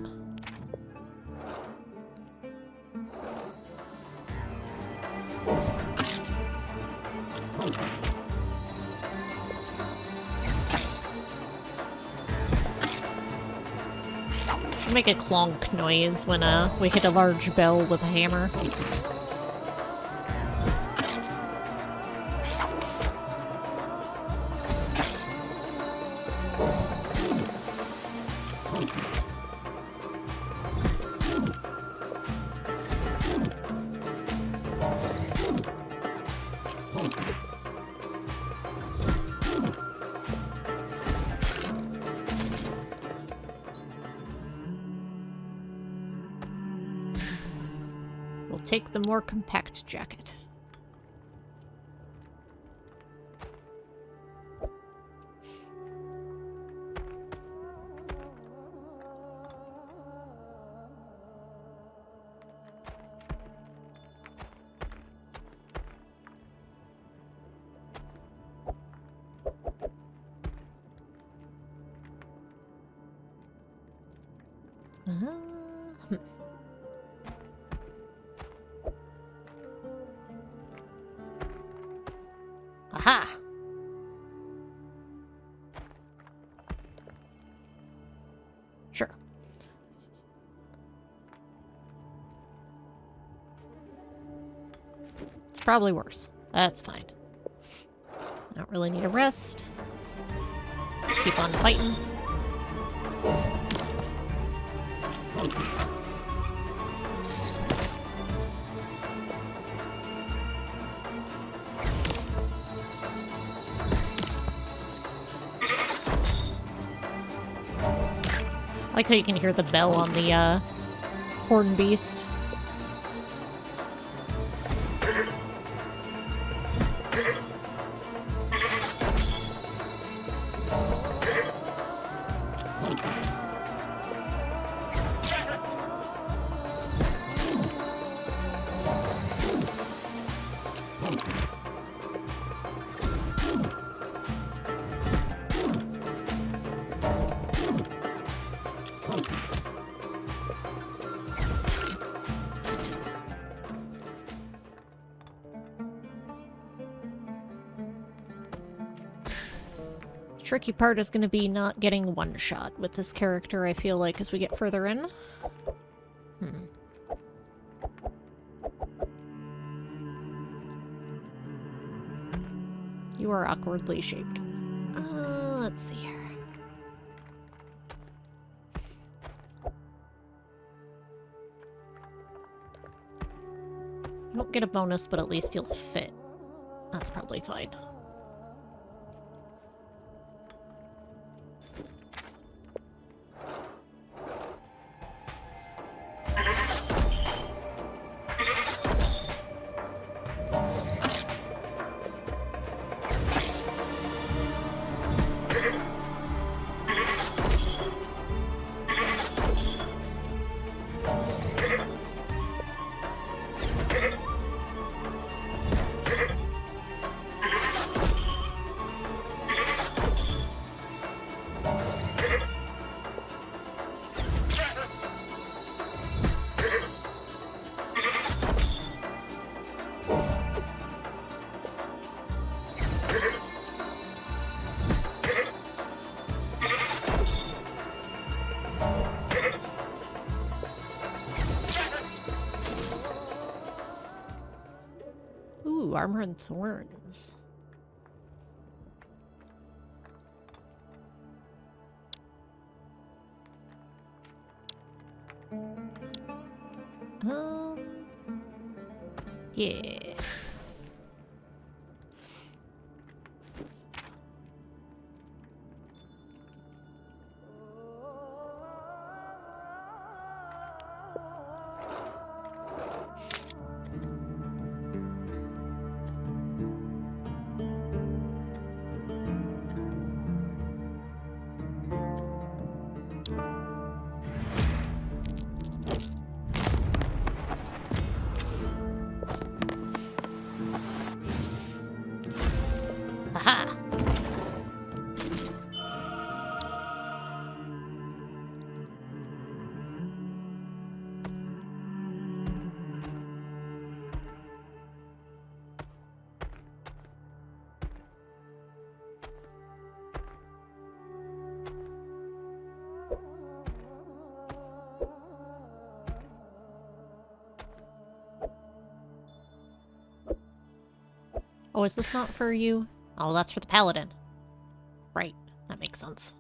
Should make a clonk noise when we hit a large bell with a hammer. We'll take the more compact jacket. Aha! Sure. It's probably worse. That's fine. I don't really need a rest. Keep on fighting. I like how you can hear the bell on the horn beast. Tricky part is going to be not getting one shot with this character, I feel like, as we get further in. You are awkwardly shaped. Let's see here. You won't get a bonus, but at least you'll fit. That's probably fine. Ooh, armor and thorns. Yeah. Aha! Oh, is this not for you? Oh, that's for the paladin. Right. That makes sense.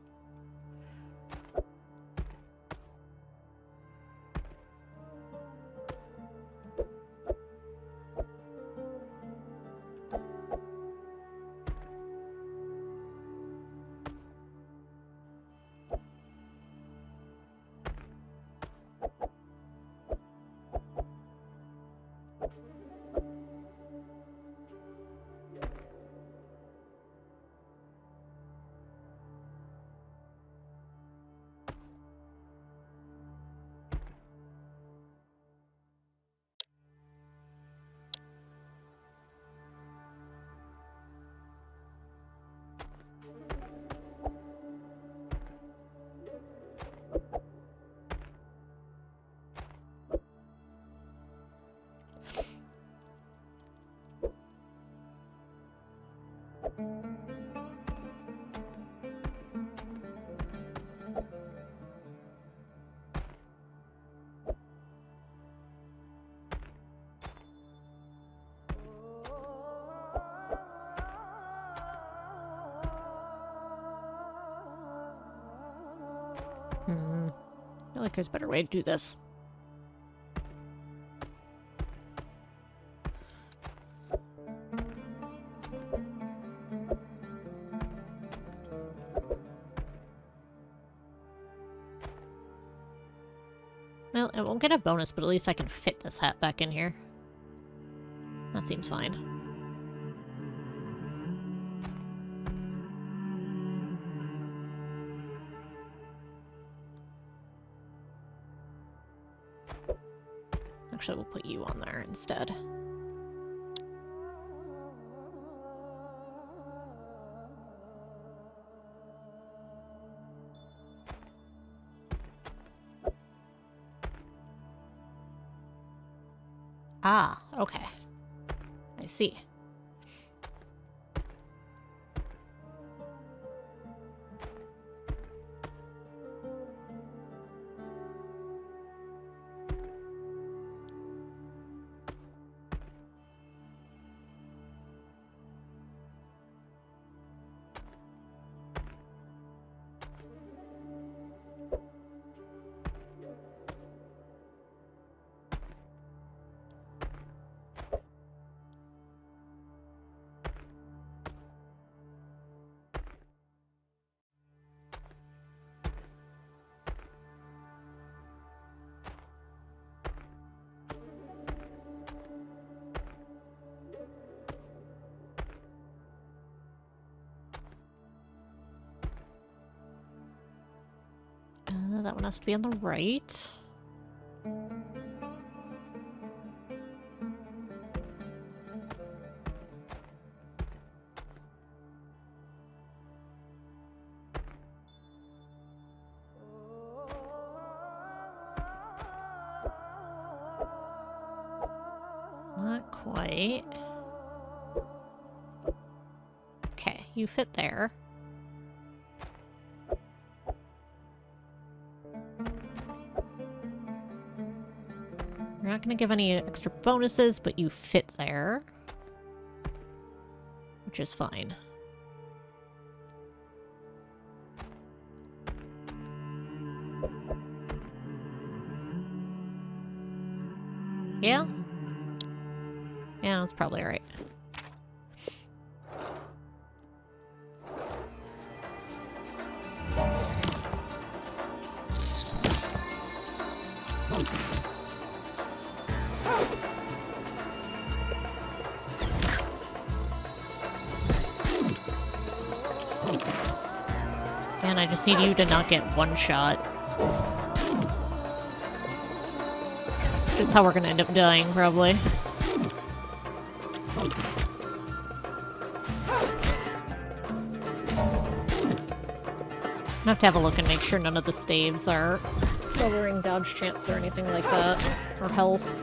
I feel like there's a better way to do this. Well, it won't get a bonus, but at least I can fit this hat back in here. That seems fine. Actually, we'll put you on there instead. Ah, okay. I see. That one has to be on the right. Not quite. Okay, you fit there. We're not going to give any extra bonuses, but you fit there. Which is fine. Yeah? Yeah, that's probably right. Man, I just need you to not get one shot. Just how we're gonna end up dying, probably. I have to have a look and make sure none of the staves are lowering dodge chance or anything like that, or health.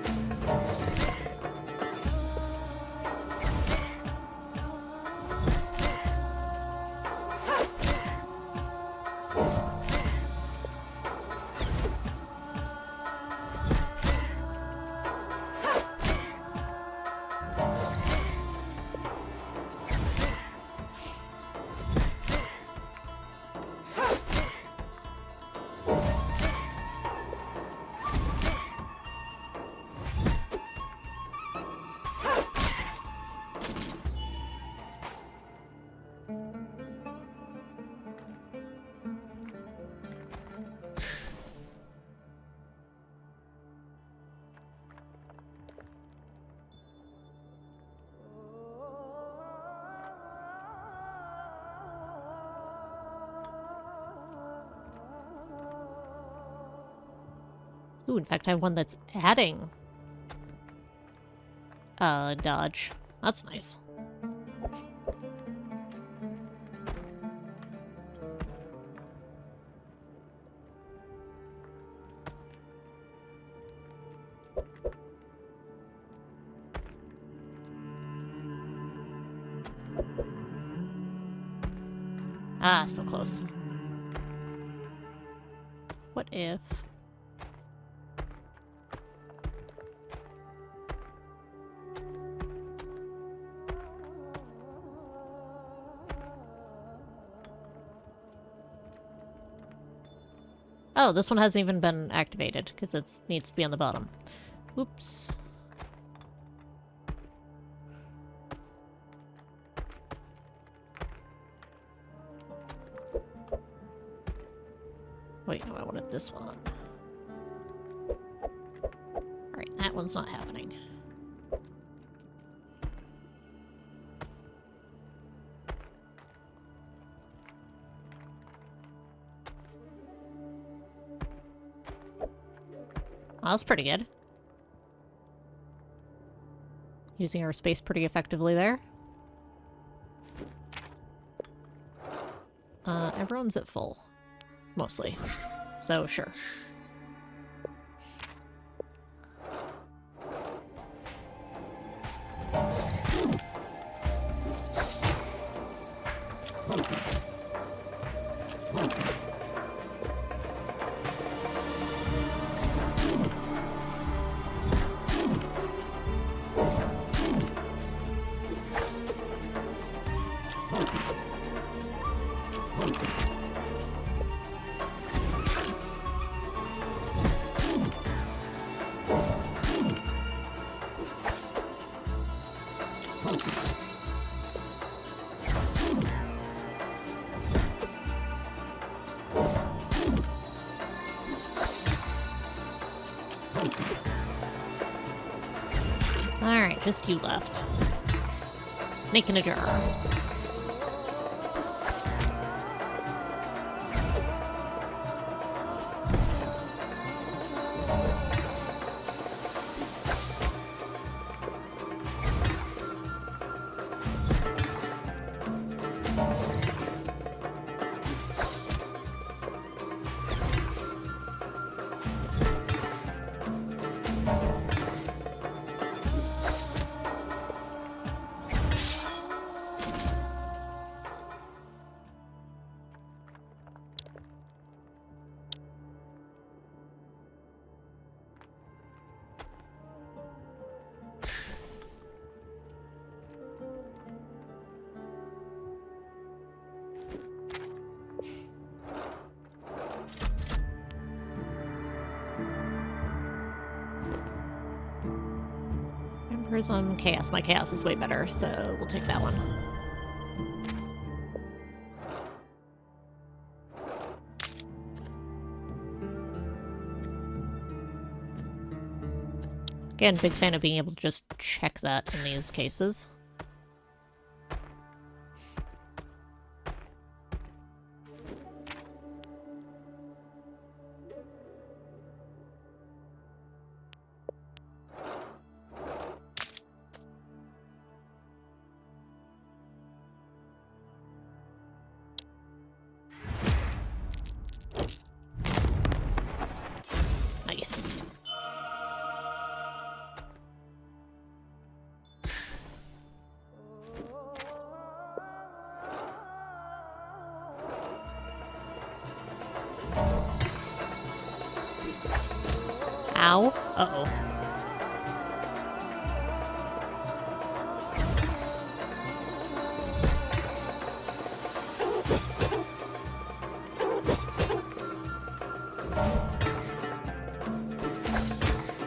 Ooh, in fact, I have one that's adding dodge. That's nice. Ah, so close. What if... Oh, this one hasn't even been activated, because it needs to be on the bottom. Oops. Wait, no, I wanted this one. Alright, that one's not happening. Oh, that's pretty good. Using our space pretty effectively there. Everyone's at full. Mostly. So, sure. Alright, just you left. Snake in a jar. Prism, chaos. My chaos is way better, so we'll take that one. Again, big fan of being able to just check that in these cases. Nice. Ow. Uh-oh.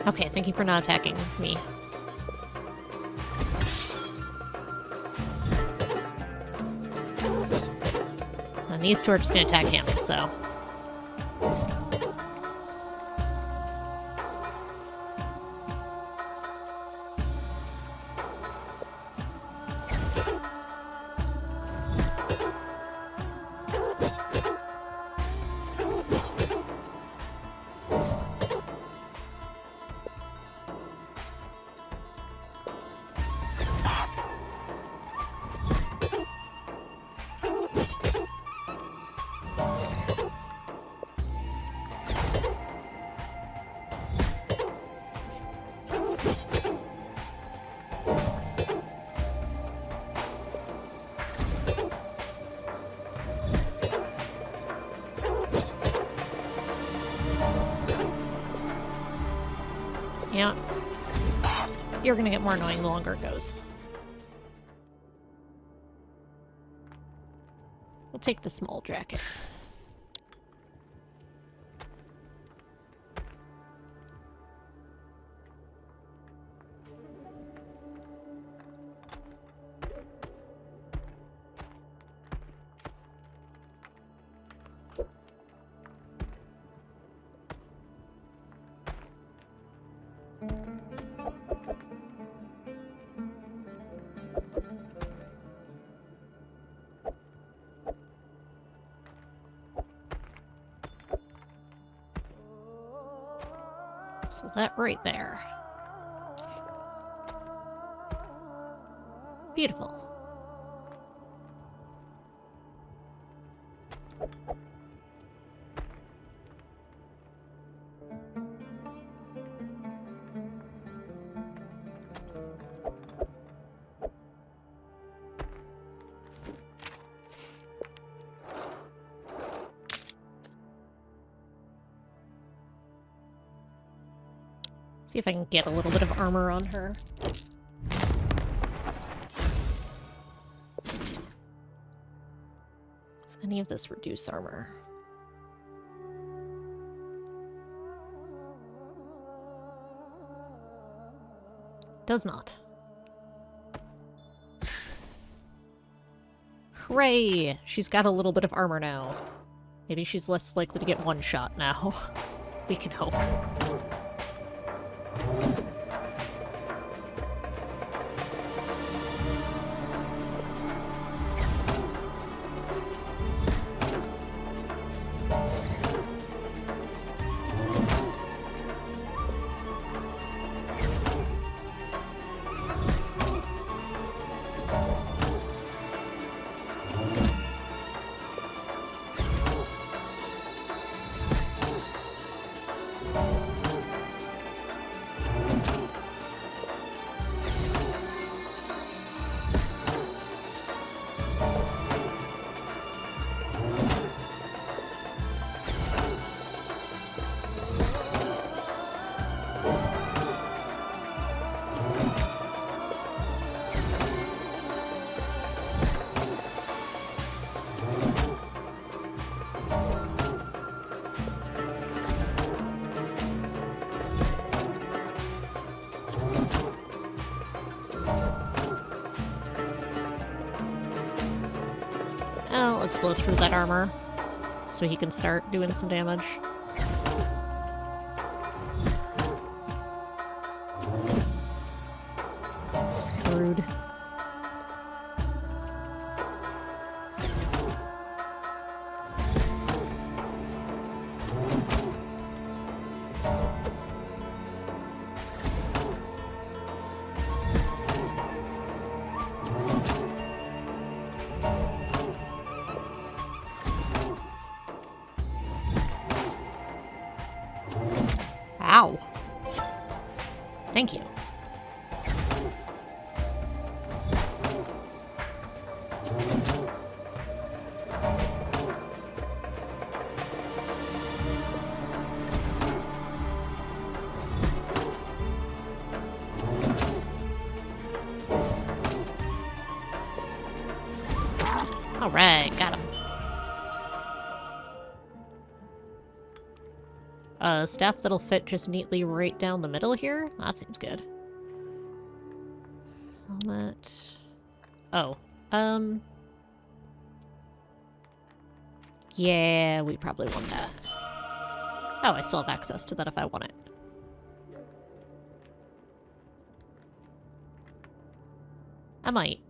Okay, thank you for not attacking me. And these two are just gonna attack him, so... Yeah. You're gonna get more annoying the longer it goes. We'll take the small jacket. So that right there. Beautiful. See if I can get a little bit of armor on her. Does any of this reduce armor? Does not. Hooray! She's got a little bit of armor now. Maybe she's less likely to get one shot now. We can hope. Well, let's blow through that armor so he can start doing some damage. Rude. Ow. Thank you. Alright, got him. Staff that'll fit just neatly right down the middle here? That seems good. Helmet. Oh. Yeah, we probably want that. Oh, I still have access to that if I want it. I might.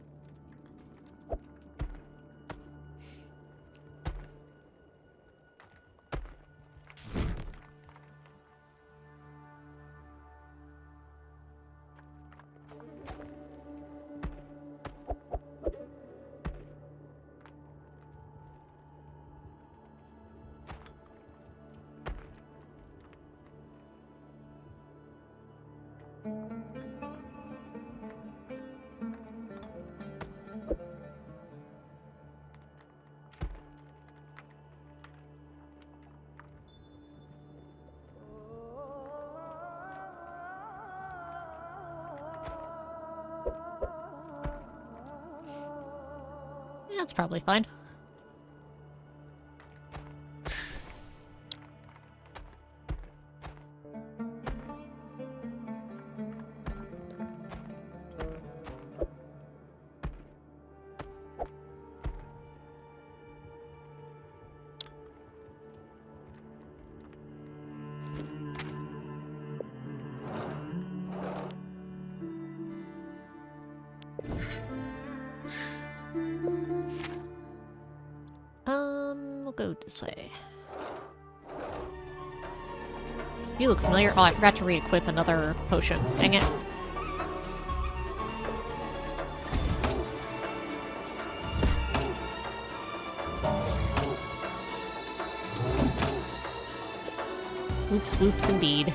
Yeah, that's probably fine. We'll go this way. You look familiar. Oh, I forgot to re-equip another potion. Dang it. Whoops, whoops, indeed.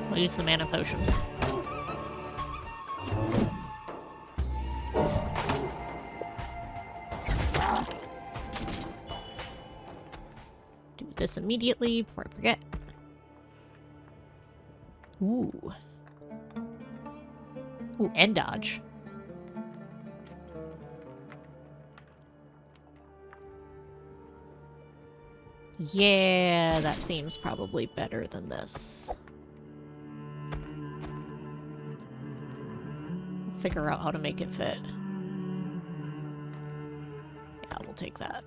We'll use the mana potion. Do this immediately before I forget. Ooh. Ooh, and dodge. Yeah, that seems probably better than this. Figure out how to make it fit. Yeah, we'll take that.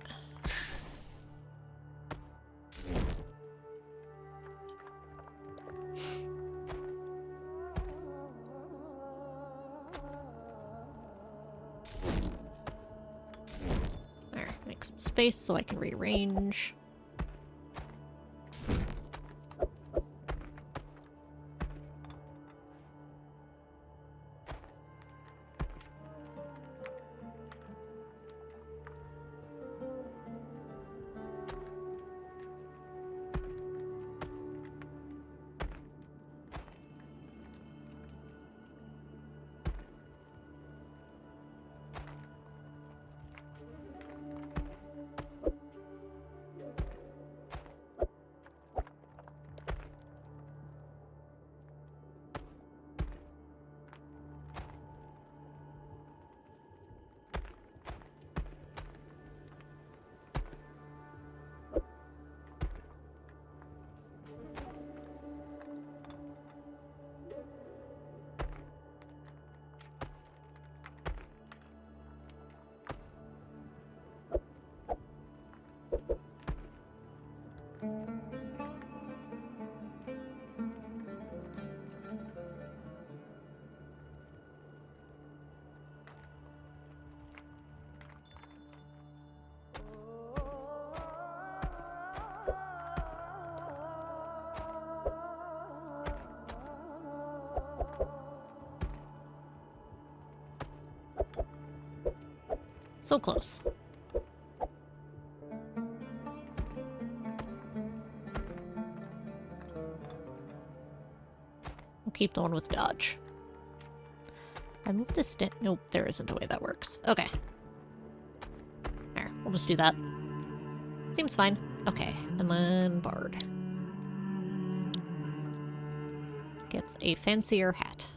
There, make some space so I can rearrange. So close. We'll keep the one with dodge. I moved this nope, there isn't a way that works. Okay. There, we'll just do that. Seems fine. Okay, and then Bard. Gets a fancier hat.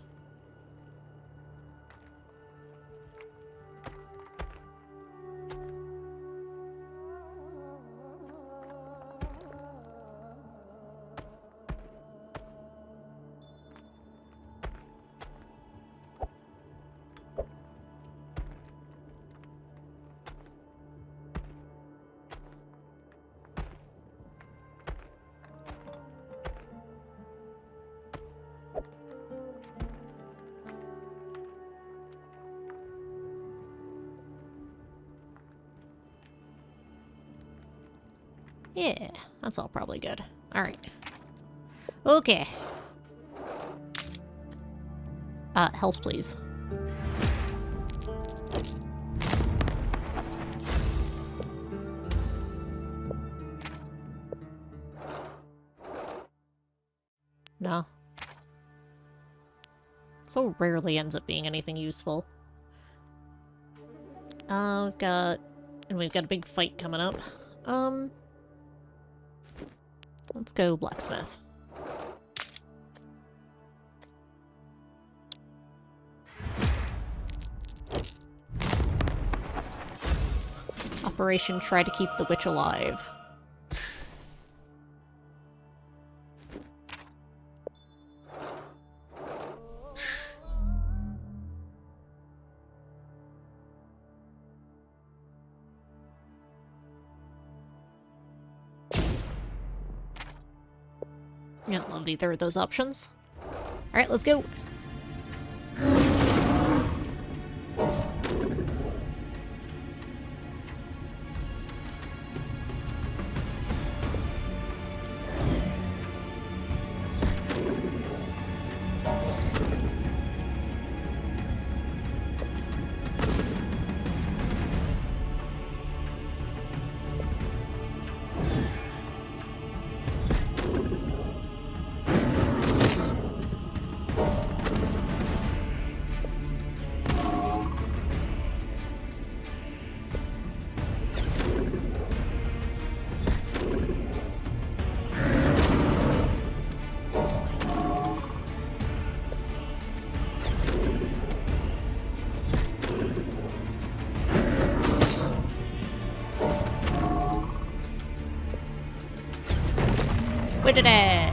Yeah, that's all probably good. Alright. Okay. Health, please. No. So rarely ends up being anything useful. We've got a big fight coming up. Let's go blacksmith. Operation Try to Keep the Witch Alive. Yeah, love either of those options. Alright, let's go. We did it!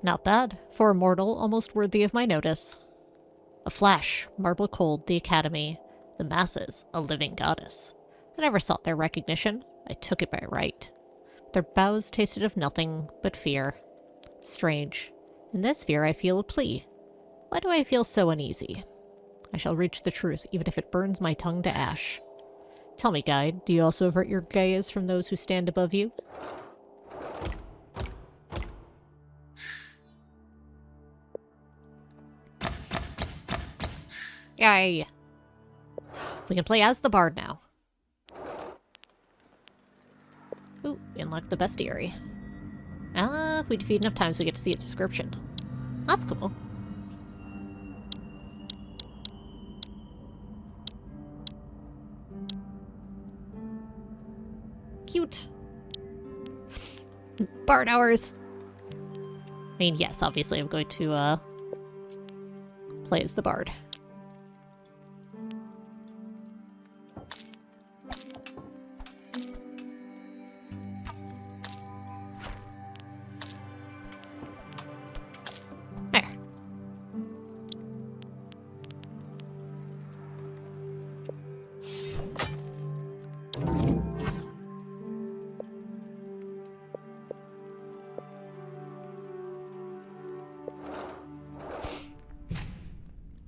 Not bad. For a mortal, almost worthy of my notice. A flash, marble cold, the academy. The masses, a living goddess. I never sought their recognition. I took it by right. Their bows tasted of nothing but fear. Strange. In this fear I feel a plea. Why do I feel so uneasy? I shall reach the truth, even if it burns my tongue to ash. Tell me, guide, do you also avert your gaze from those who stand above you? Yay! We can play as the bard now. Ooh, unlock the bestiary. If we defeat enough times, we get to see its description. That's cool. Cute. Bard hours. I mean, yes, obviously I'm going to, play as the bard.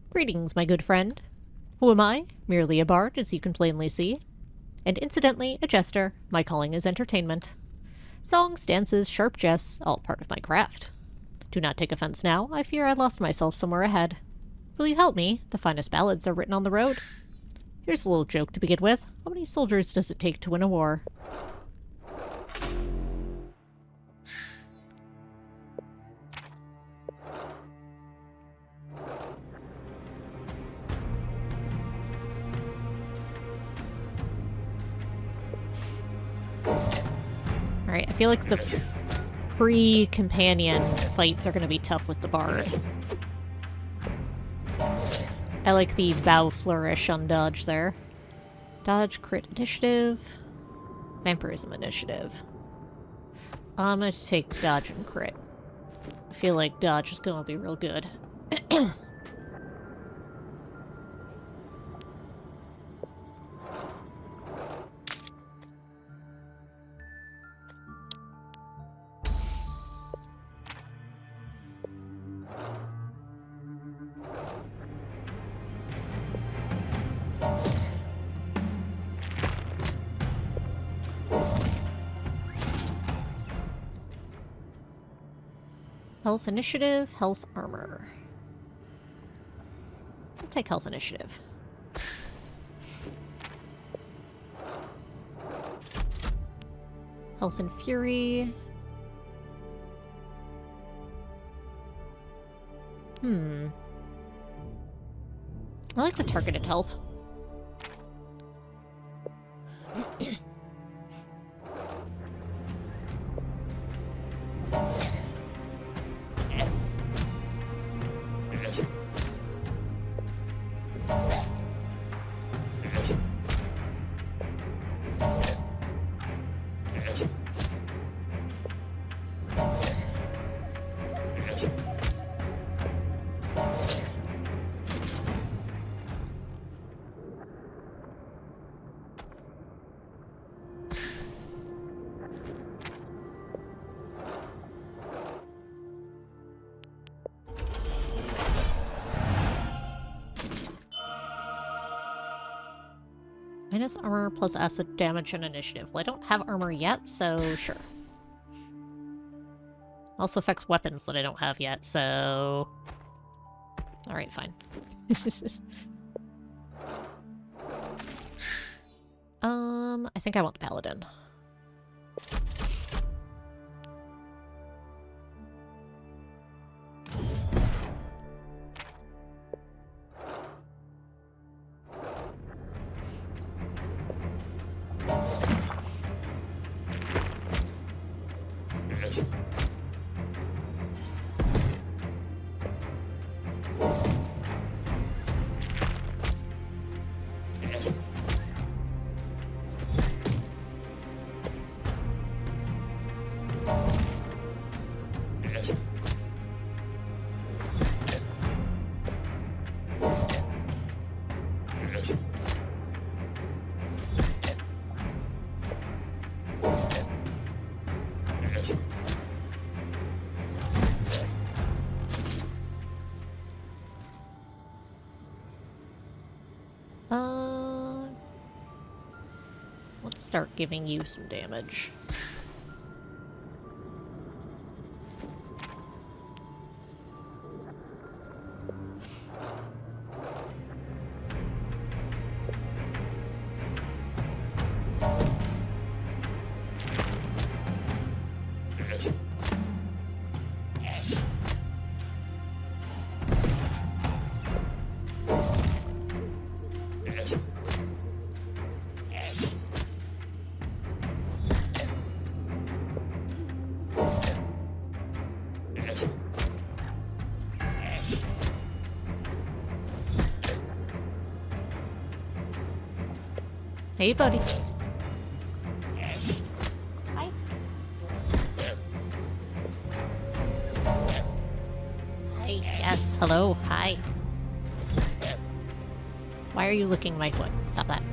Greetings, my good friend. Who am I? Merely a bard, as you can plainly see. And incidentally, a jester. My calling is entertainment. Songs, dances, sharp jests, all part of my craft. Do not take offense now. I fear I lost myself somewhere ahead. Will you help me? The finest ballads are written on the road. Here's a little joke to begin with. How many soldiers does it take to win a war? Alright, I feel like the pre-companion fights are going to be tough with the bard. I like the bow flourish on dodge there. Dodge, crit initiative, vampirism initiative. I'm going to take dodge and crit. I feel like dodge is going to be real good. Health initiative, health armor. I'll take health initiative. Health and fury. I like the targeted health. Minus armor plus acid damage and initiative. Well, I don't have armor yet, so sure. Also affects weapons that I don't have yet, so... Alright, fine. I think I want the paladin. start giving you some damage. Hey, buddy. Hi. Hi. Yes. Hello. Hi. Why are you licking my foot? Stop that.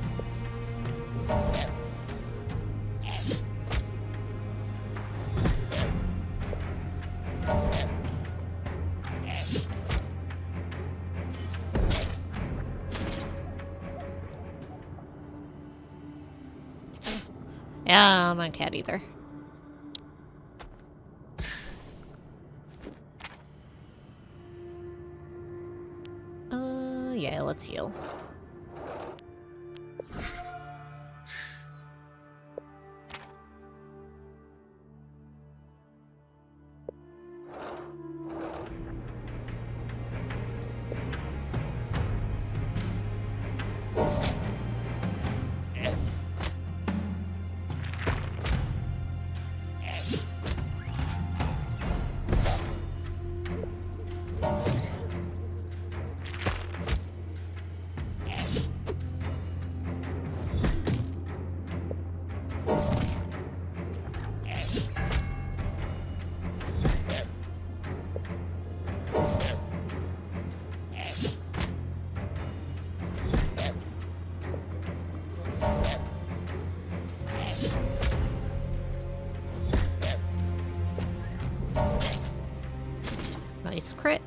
Yeah, I'm not a cat either. Yeah, let's heal. Nice crit.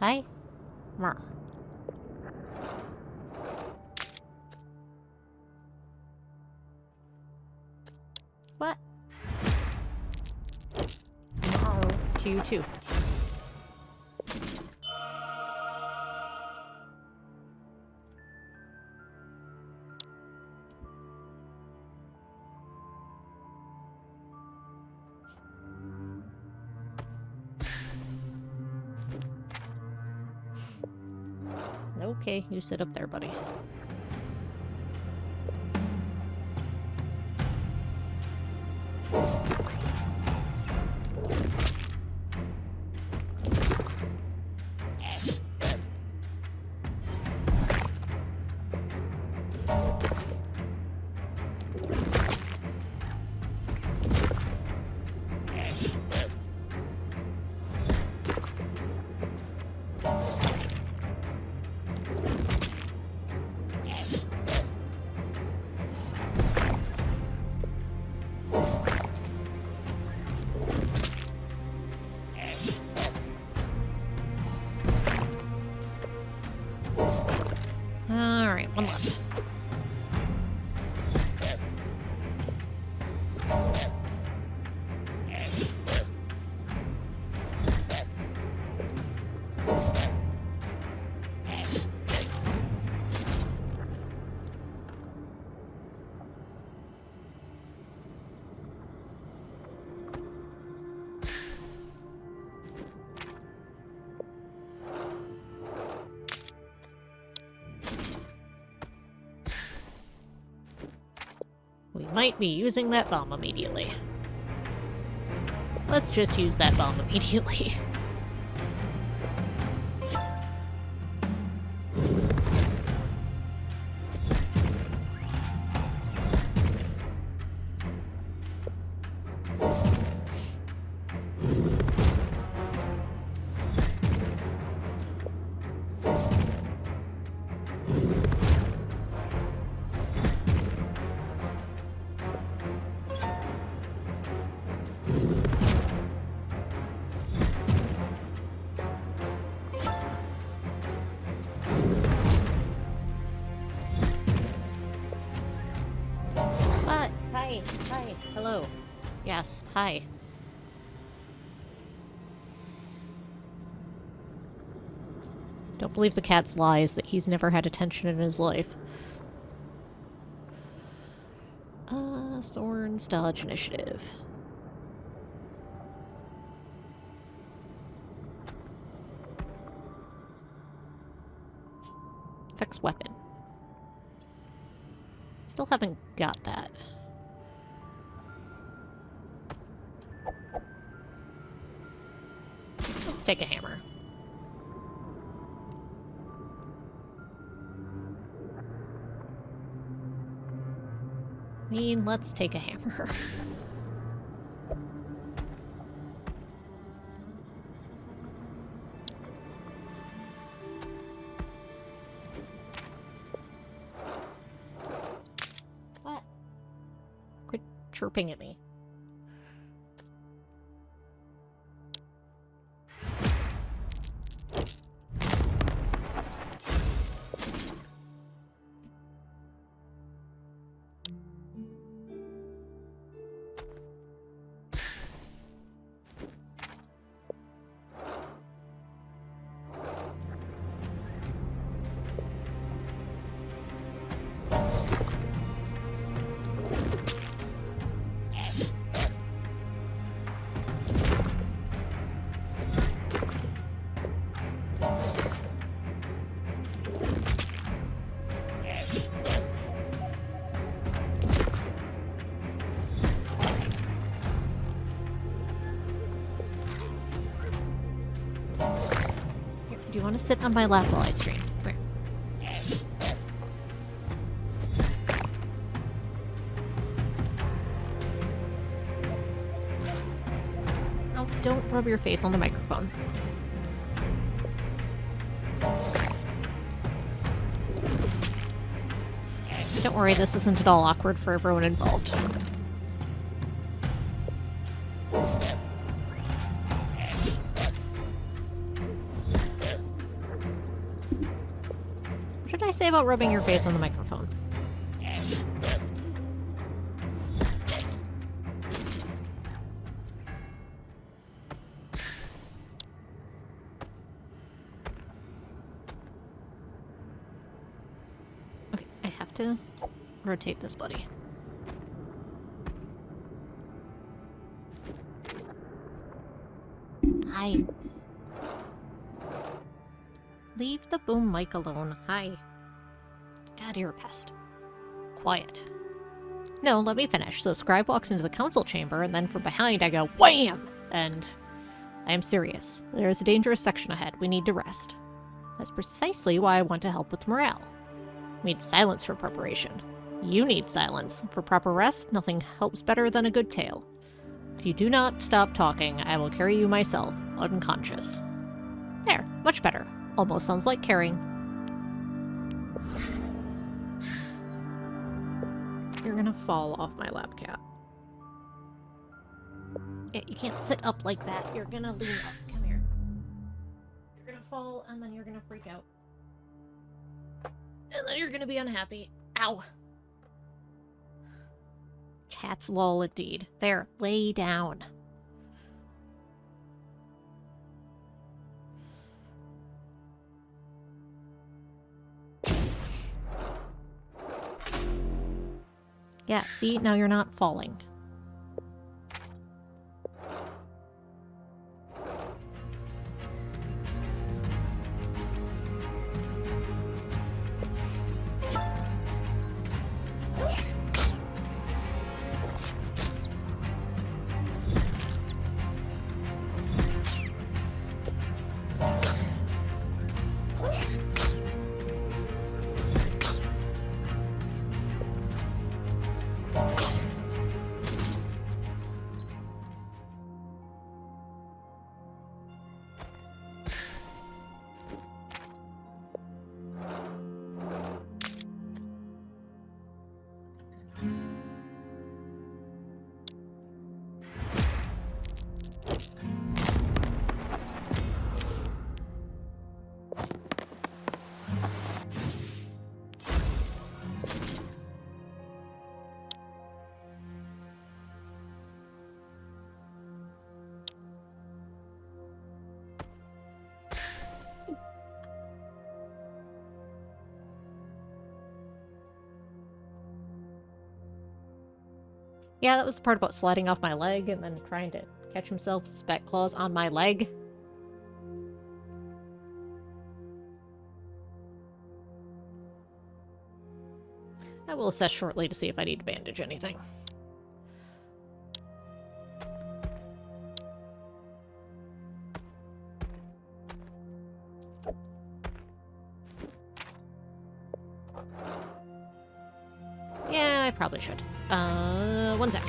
Hi. Mer. What? Oh, to you too. Okay, you sit up there, buddy. Alright, one left. We might be using that bomb immediately. Let's just use that bomb immediately. Hello. Yes, hi. Don't believe the cat's lies that he's never had attention in his life. Thorns, dodge, initiative. Fix weapon. Still haven't got that. Let's take a hammer. Let's take a hammer. What? Quit chirping at me. Do you want to sit on my lap while I stream? Come here. Oh, don't rub your face on the microphone. Don't worry, this isn't at all awkward for everyone involved. What did I say about rubbing your face on the microphone? Okay, I have to rotate this buddy. Hi. Leave the boom mic alone. Hi. God, you're a pest. Quiet. No, let me finish. So Scribe walks into the council chamber, and then from behind I go, wham! And I am serious. There is a dangerous section ahead. We need to rest. That's precisely why I want to help with morale. We need silence for preparation. You need silence. For proper rest, nothing helps better than a good tale. If you do not stop talking, I will carry you myself, unconscious. There, much better. Almost sounds like caring. You're gonna fall off my lap, cat. Yeah, you can't sit up like that. You're gonna lean up. Come here. You're gonna fall, and then you're gonna freak out. And then you're gonna be unhappy. Ow. Cat's lol indeed. There, lay down. Yeah, see? Now you're not falling. Yeah, that was the part about sliding off my leg and then trying to catch himself with his back claws on my leg. I will assess shortly to see if I need to bandage anything. Yeah, I probably should. 1 sec.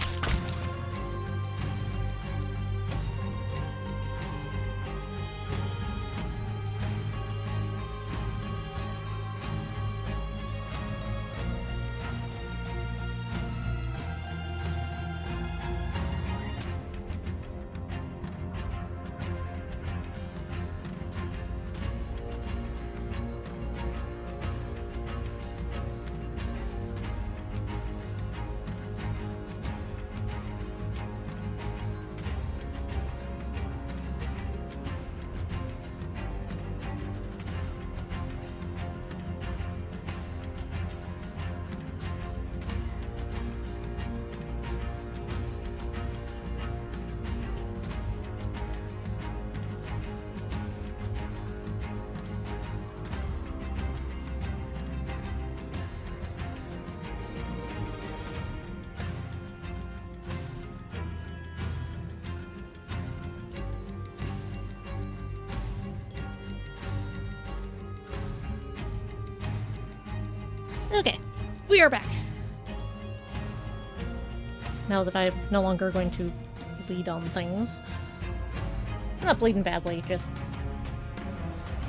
Okay, we are back. Now that I'm no longer going to bleed on things. I'm not bleeding badly, just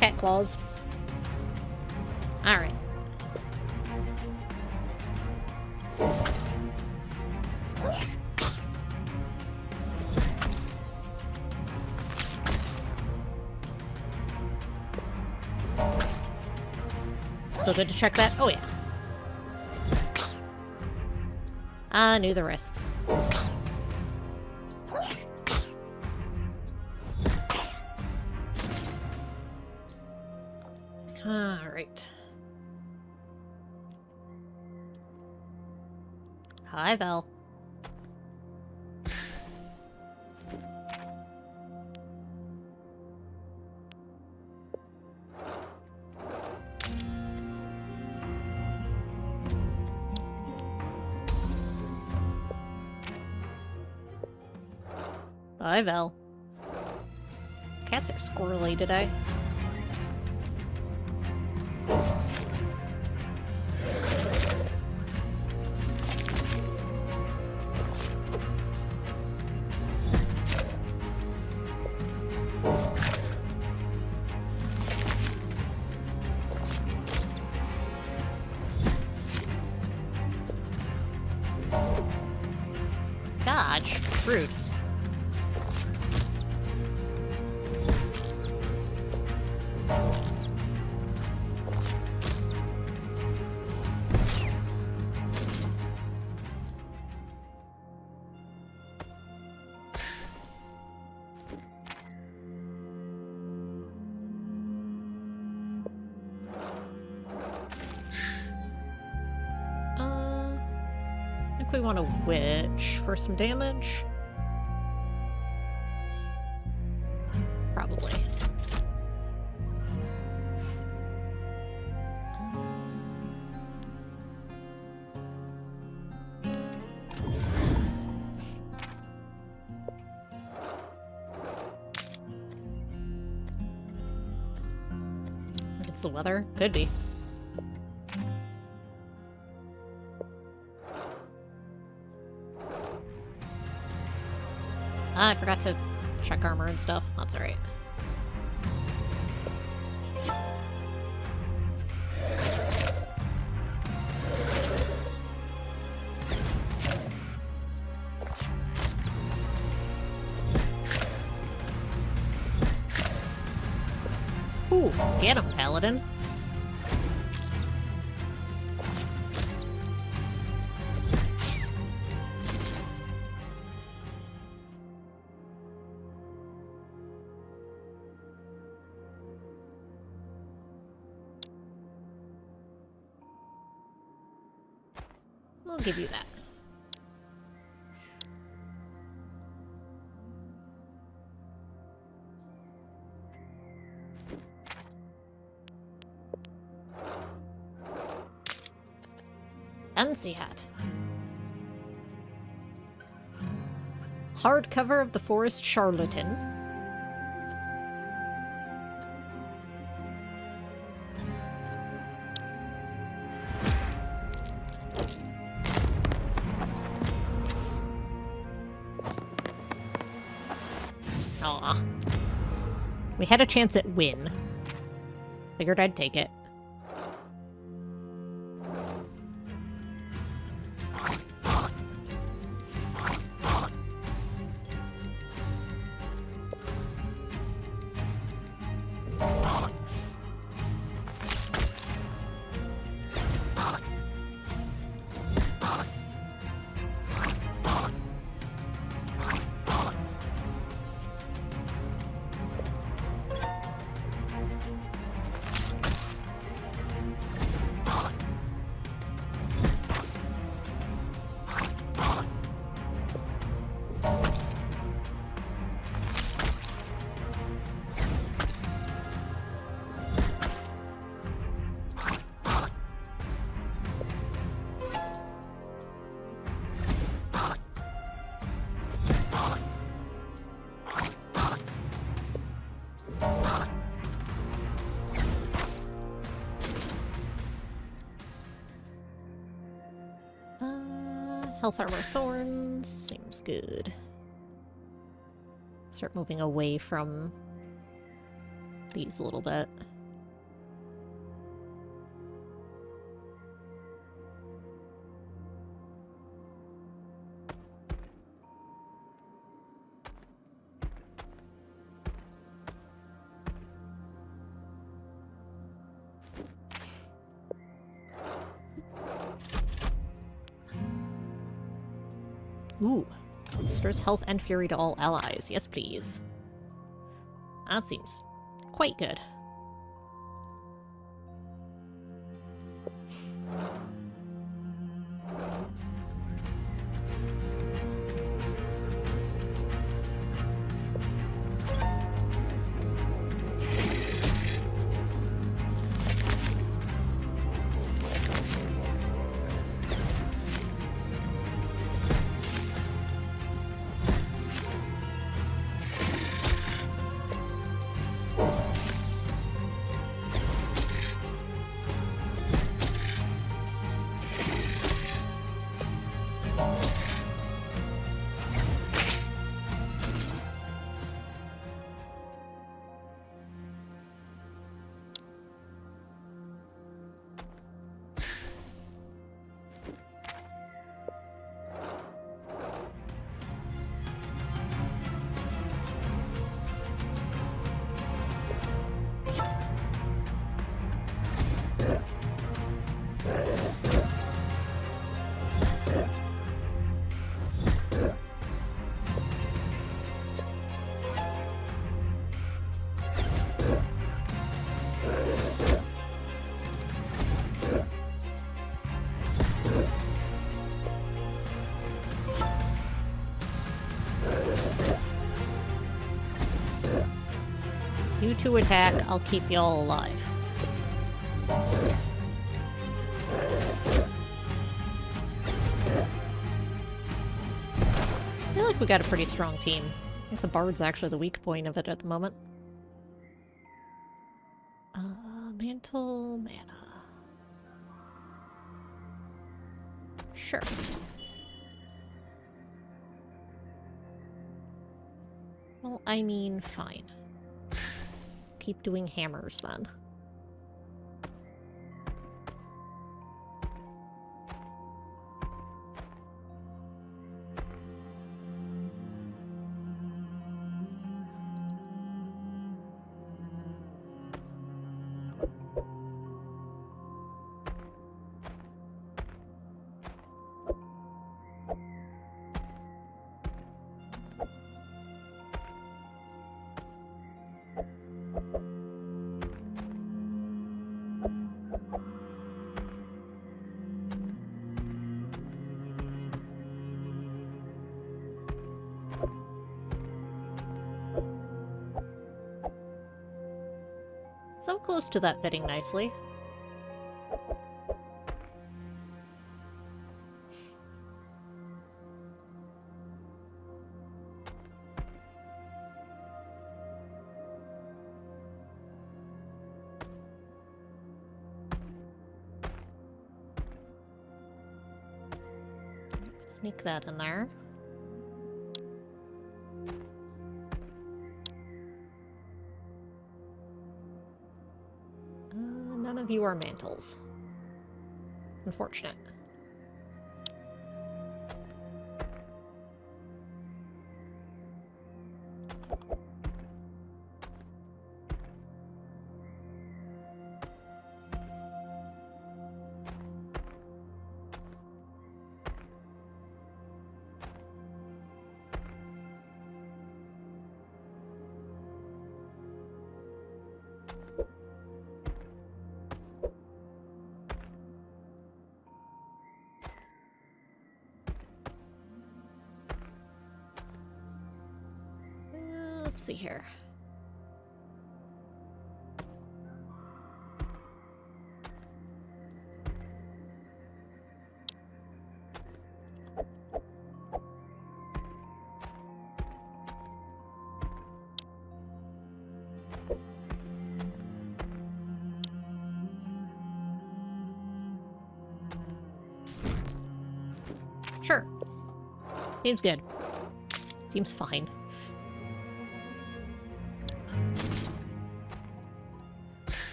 cat claws. Alright. Still good to check that? Oh yeah. I knew the risks. Alright. Hi, Val. Hi, Val. Cats are squirrely today. Gosh, rude. I think we want a witch for some damage. Probably. It's the weather? Could be. I forgot to check armor and stuff. That's alright. Ooh, get him, Paladin. We'll give you that. Fancy hat. Hardcover of the Forest Charlatan. Aw. We had a chance at win. Figured I'd take it. Health armor thorns seems good. Start moving away from these a little bit. Ooh. Restores health and fury to all allies. Yes, please. That seems quite good. You two attack, I'll keep y'all alive. I feel like we got a pretty strong team. I think the Bard's actually the weak point of it at the moment. Mantle mana. Sure. Well, I mean, fine. Keep doing hammers then. So close to that fitting nicely. Sneak that in there. None of you are mantles. Unfortunate. Let's see here. Sure. Seems good. Seems fine.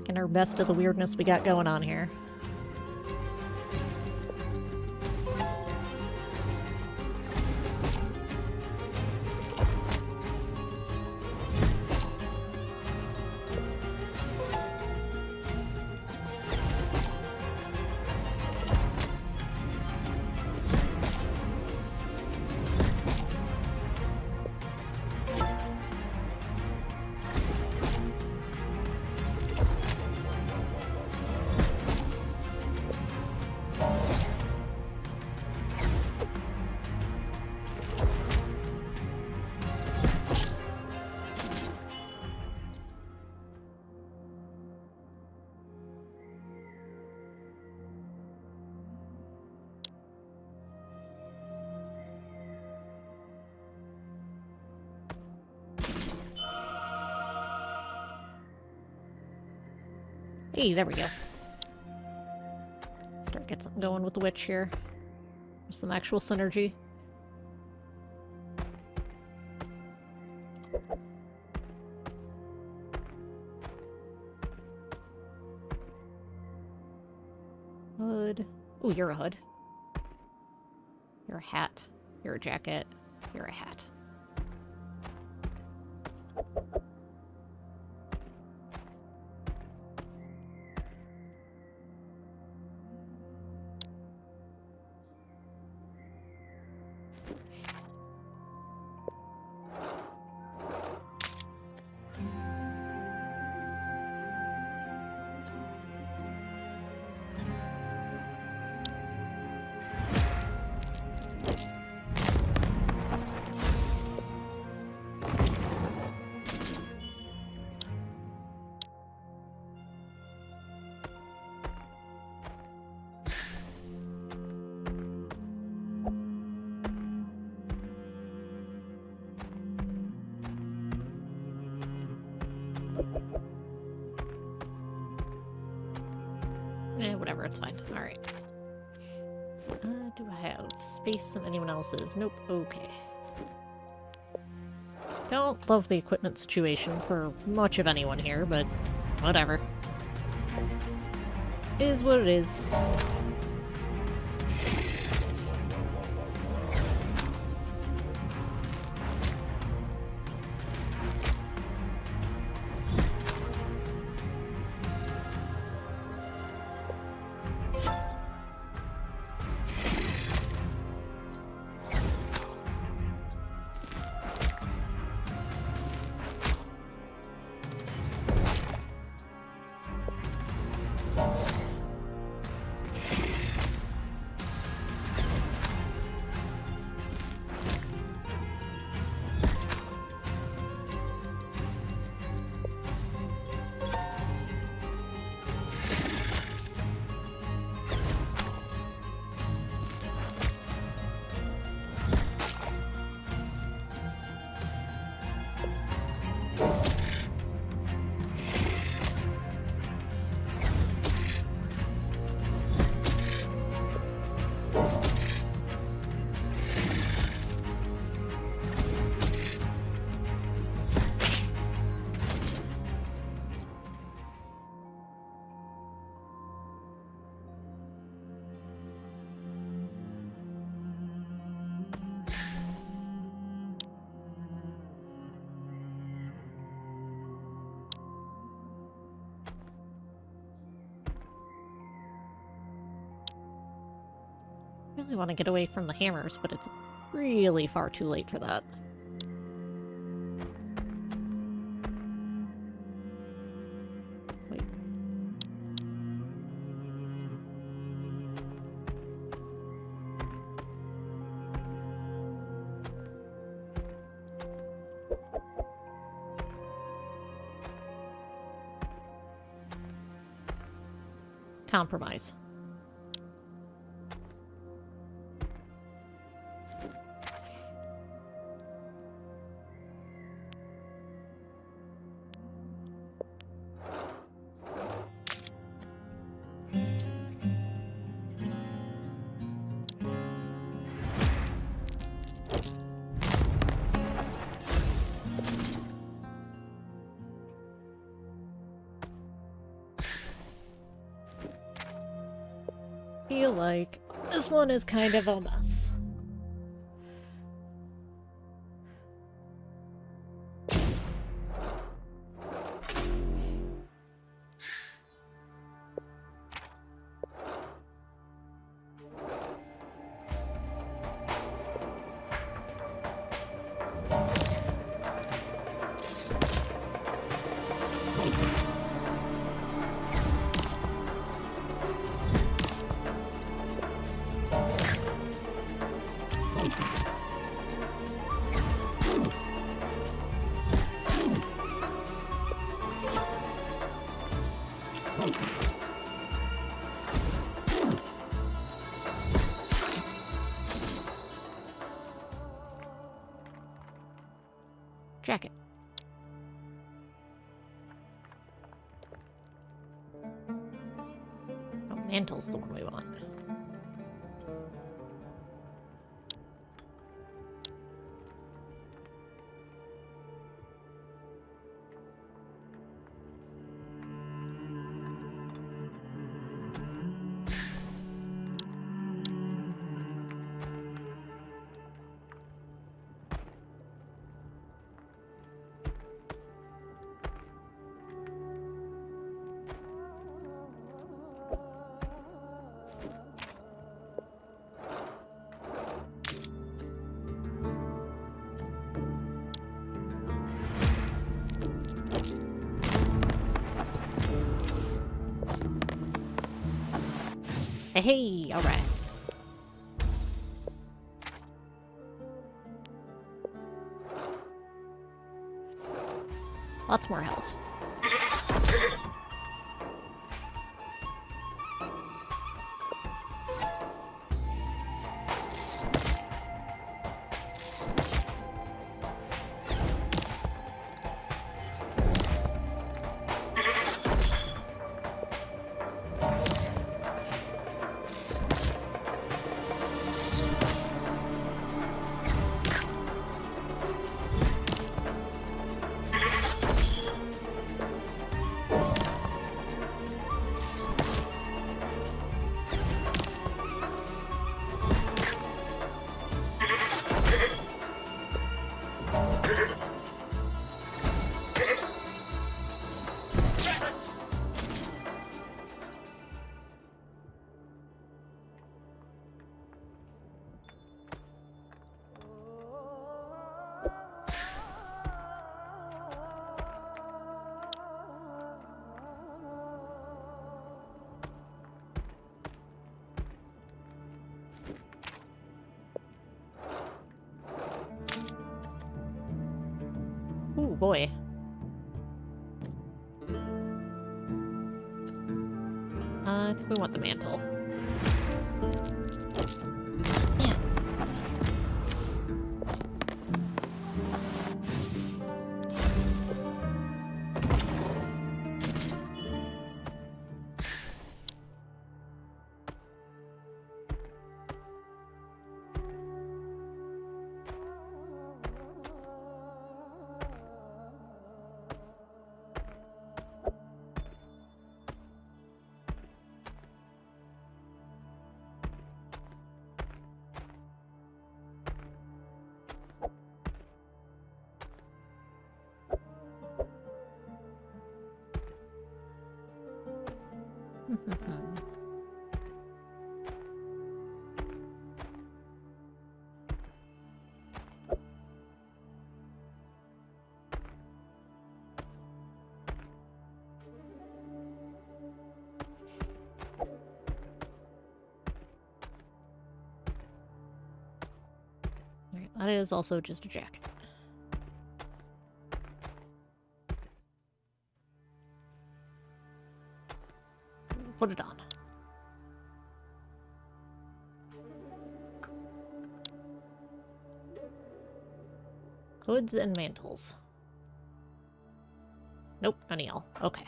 And our best of the weirdness we got going on here. Hey, there we go. Start get something going with the witch here. Some actual synergy. Hood. Ooh, you're a hood. You're a hat. You're a jacket. You're a hat. Whatever, it's fine. Alright. Do I have space in anyone else's? Nope. Okay. Don't love the equipment situation for much of anyone here, but whatever. It is what it is. I really want to get away from the hammers, but it's really far too late for that. Wait. Compromise. Feel like this one is kind of a mess. Jacket. Oh, mantle's the one we want. Hey, all right. Lots more health. Ooh, boy. I think we want the mantle. Yeah. Alright, that is also just a jacket. Put it on. Hoods and mantles. Nope, none of y'all. Okay.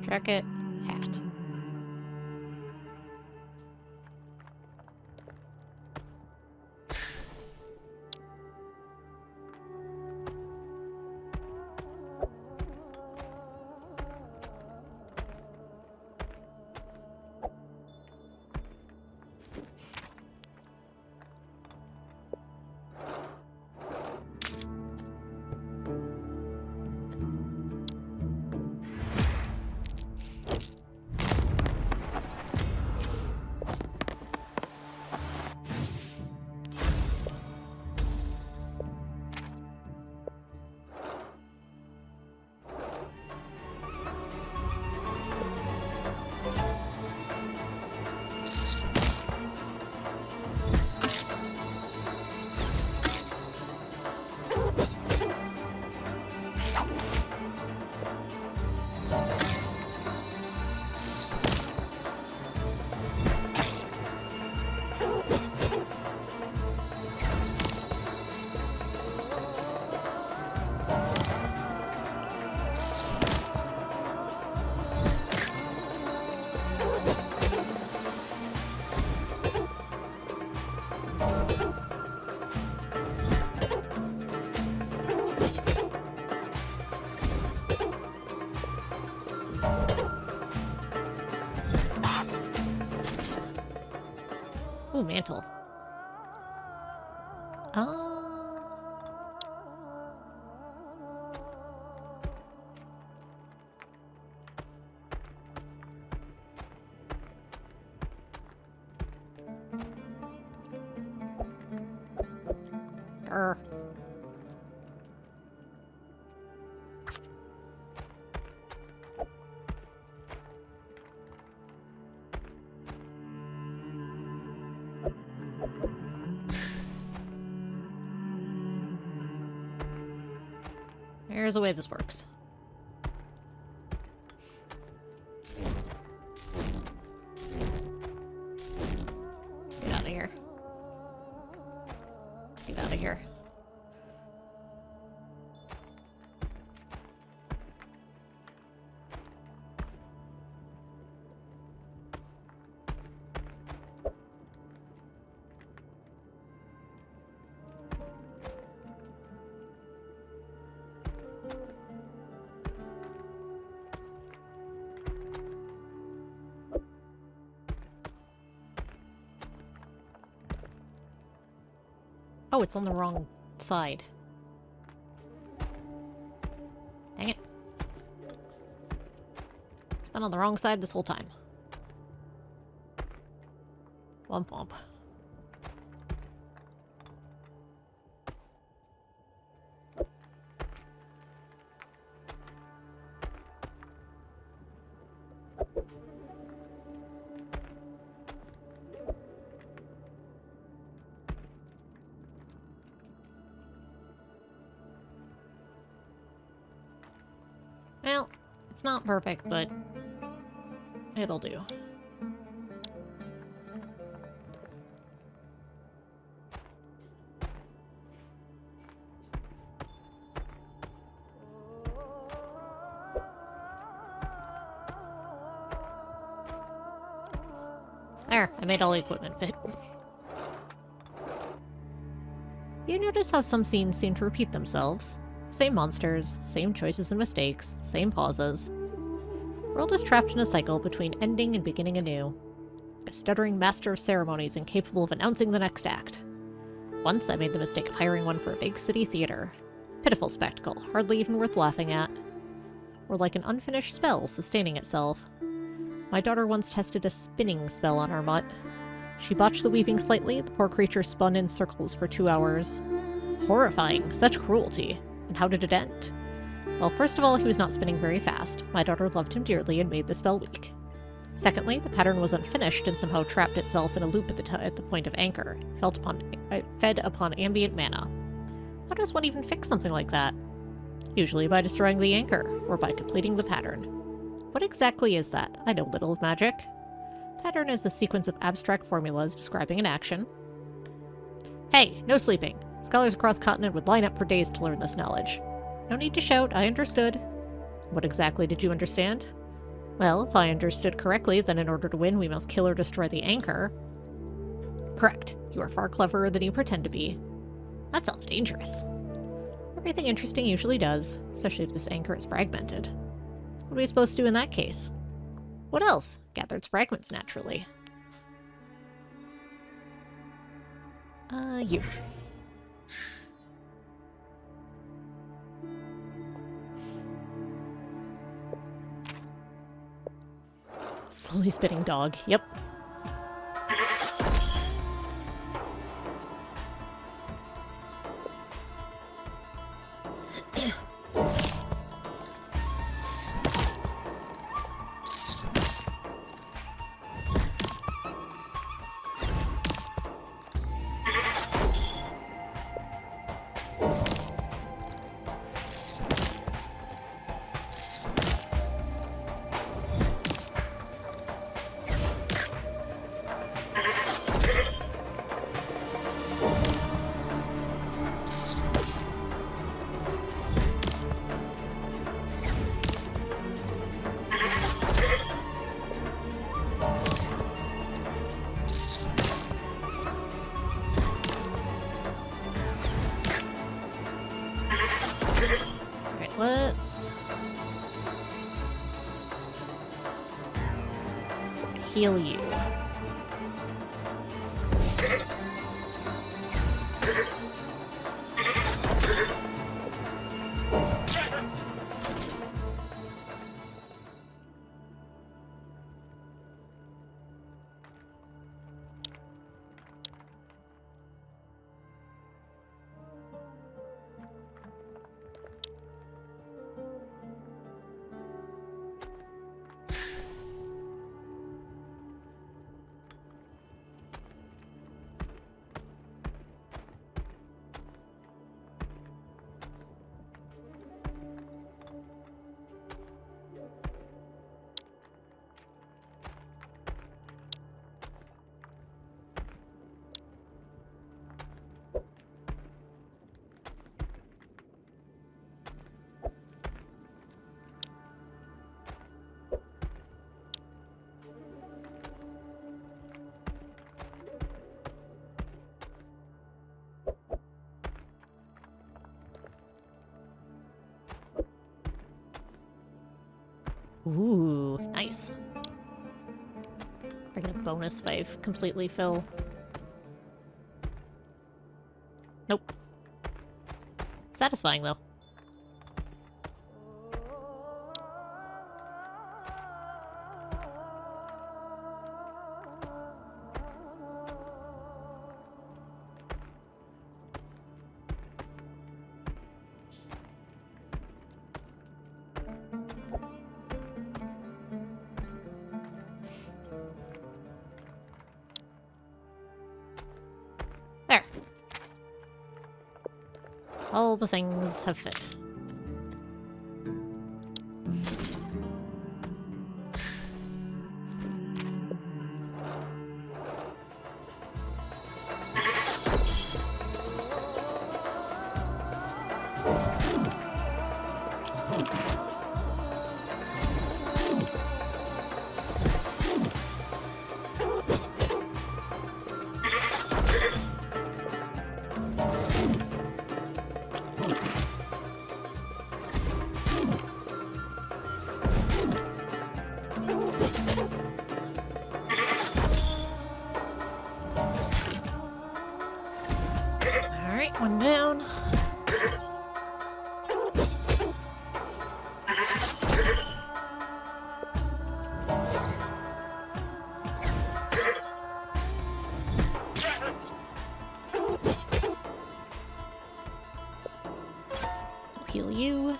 Jacket, hat. Ooh, mantle. Grr. There's a way this works. Get out of here. Get out of here. Oh, it's on the wrong side. Dang it. It's been on the wrong side this whole time. Womp womp. It's not perfect, but it'll do. There, I made all the equipment fit. You notice how some scenes seem to repeat themselves. Same monsters, same choices and mistakes, same pauses. The world is trapped in a cycle between ending and beginning anew. A stuttering master of ceremonies incapable of announcing the next act. Once I made the mistake of hiring one for a big city theater. Pitiful spectacle, hardly even worth laughing at. Or like an unfinished spell sustaining itself. My daughter once tested a spinning spell on our mutt. She botched the weaving slightly, the poor creature spun in circles for 2 hours. Horrifying, such cruelty. And how did it end? Well, first of all, he was not spinning very fast. My daughter loved him dearly and made the spell weak. Secondly, the pattern was unfinished and somehow trapped itself in a loop at the point of anchor, fed upon ambient mana. How does one even fix something like that? Usually by destroying the anchor, or by completing the pattern. What exactly is that? I know little of magic. Pattern is a sequence of abstract formulas describing an action. Hey, no sleeping. Scholars across continent would line up for days to learn this knowledge. No need to shout, I understood. What exactly did you understand? Well, if I understood correctly, then in order to win, we must kill or destroy the anchor. Correct. You are far cleverer than you pretend to be. That sounds dangerous. Everything interesting usually does, especially if this anchor is fragmented. What are we supposed to do in that case? What else? Gather its fragments naturally. You. Slowly spitting dog. Yep. Let's heal you. Ooh, nice. I get a bonus if I completely fill. Nope. Satisfying, though. There. All the things have fit. One down. I'll heal you.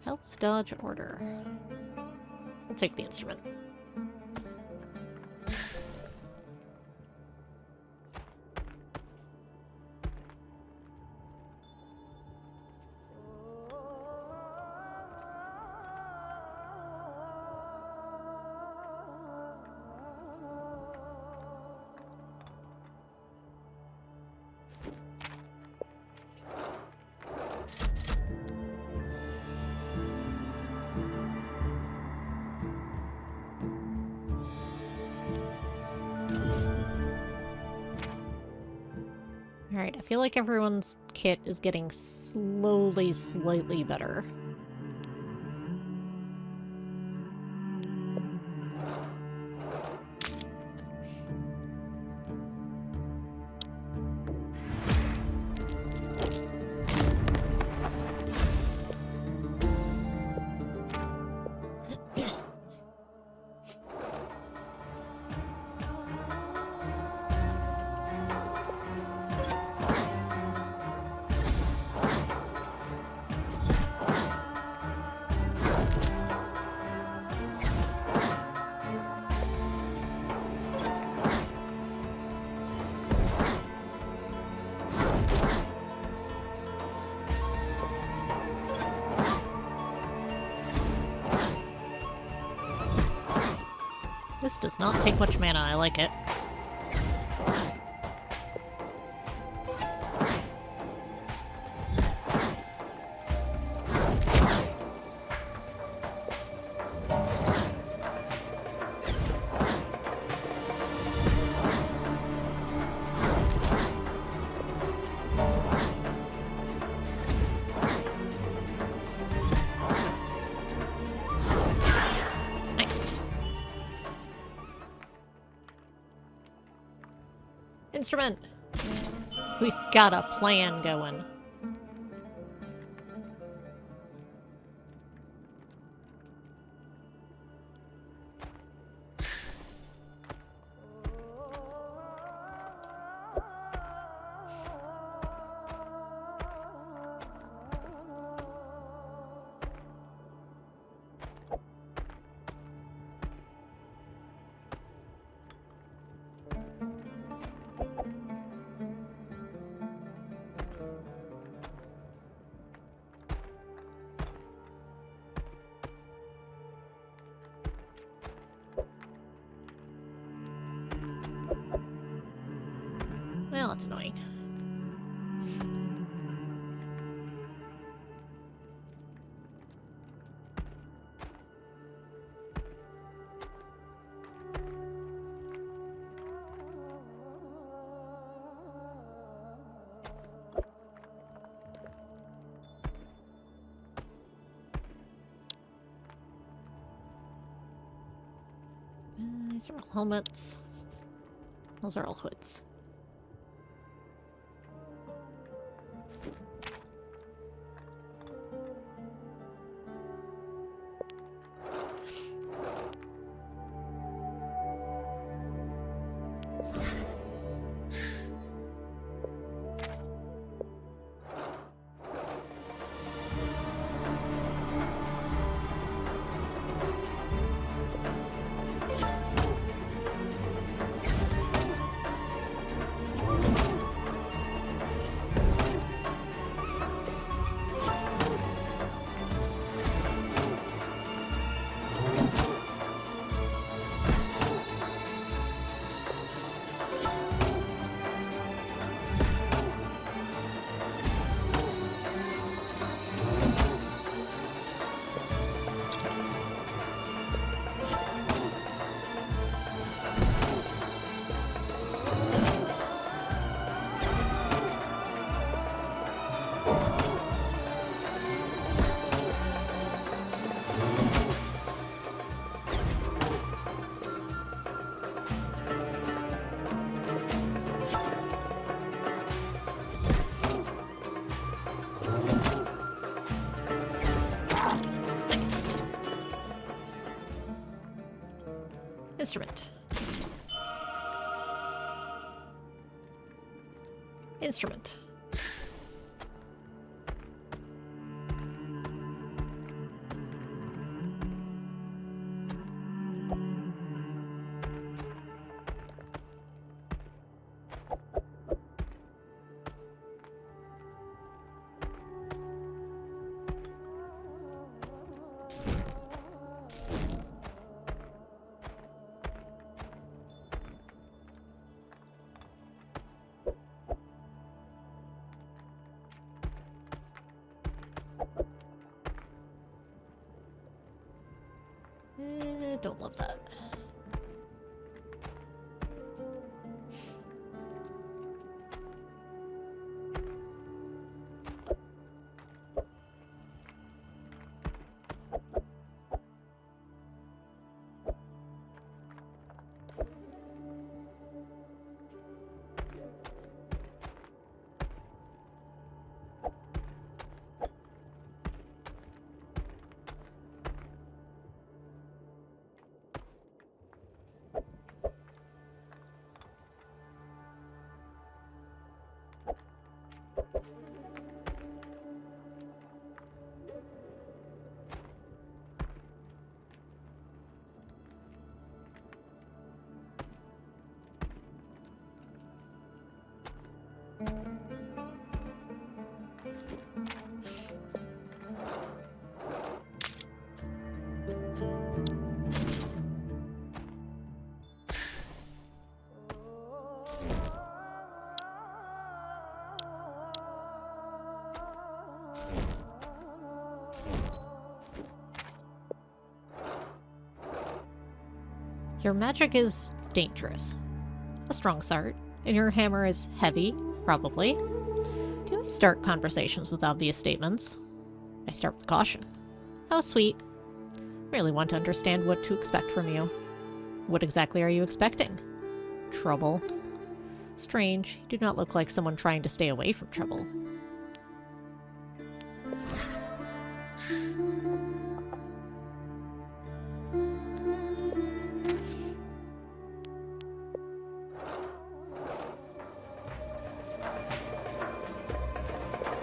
Health dodge order. We'll take the instrument. Alright, I feel like everyone's kit is getting slowly, slightly better. This does not take much mana, I like it. Instrument! We've got a plan going. Well, that's annoying. These are all helmets. Those are all hoods. Instrument. Instrument. Don't love that. Your magic is dangerous. A strong start. And your hammer is heavy, probably. Do I start conversations with obvious statements? I start with caution. How sweet. Really want to understand what to expect from you. What exactly are you expecting? Trouble. Strange. You do not look like someone trying to stay away from trouble.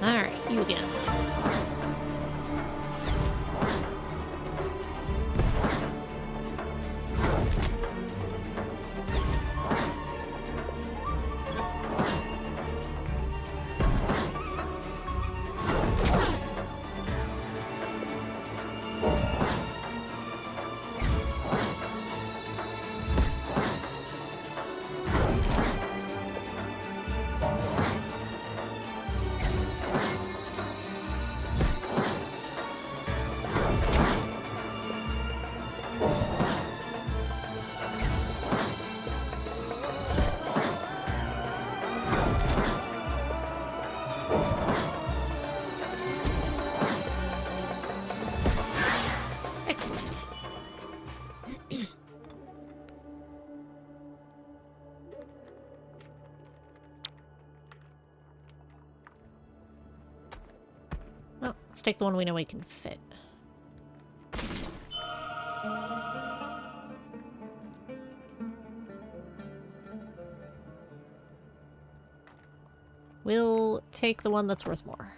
Alright, you again. Well, let's take the one we know we can fit. We'll take the one that's worth more.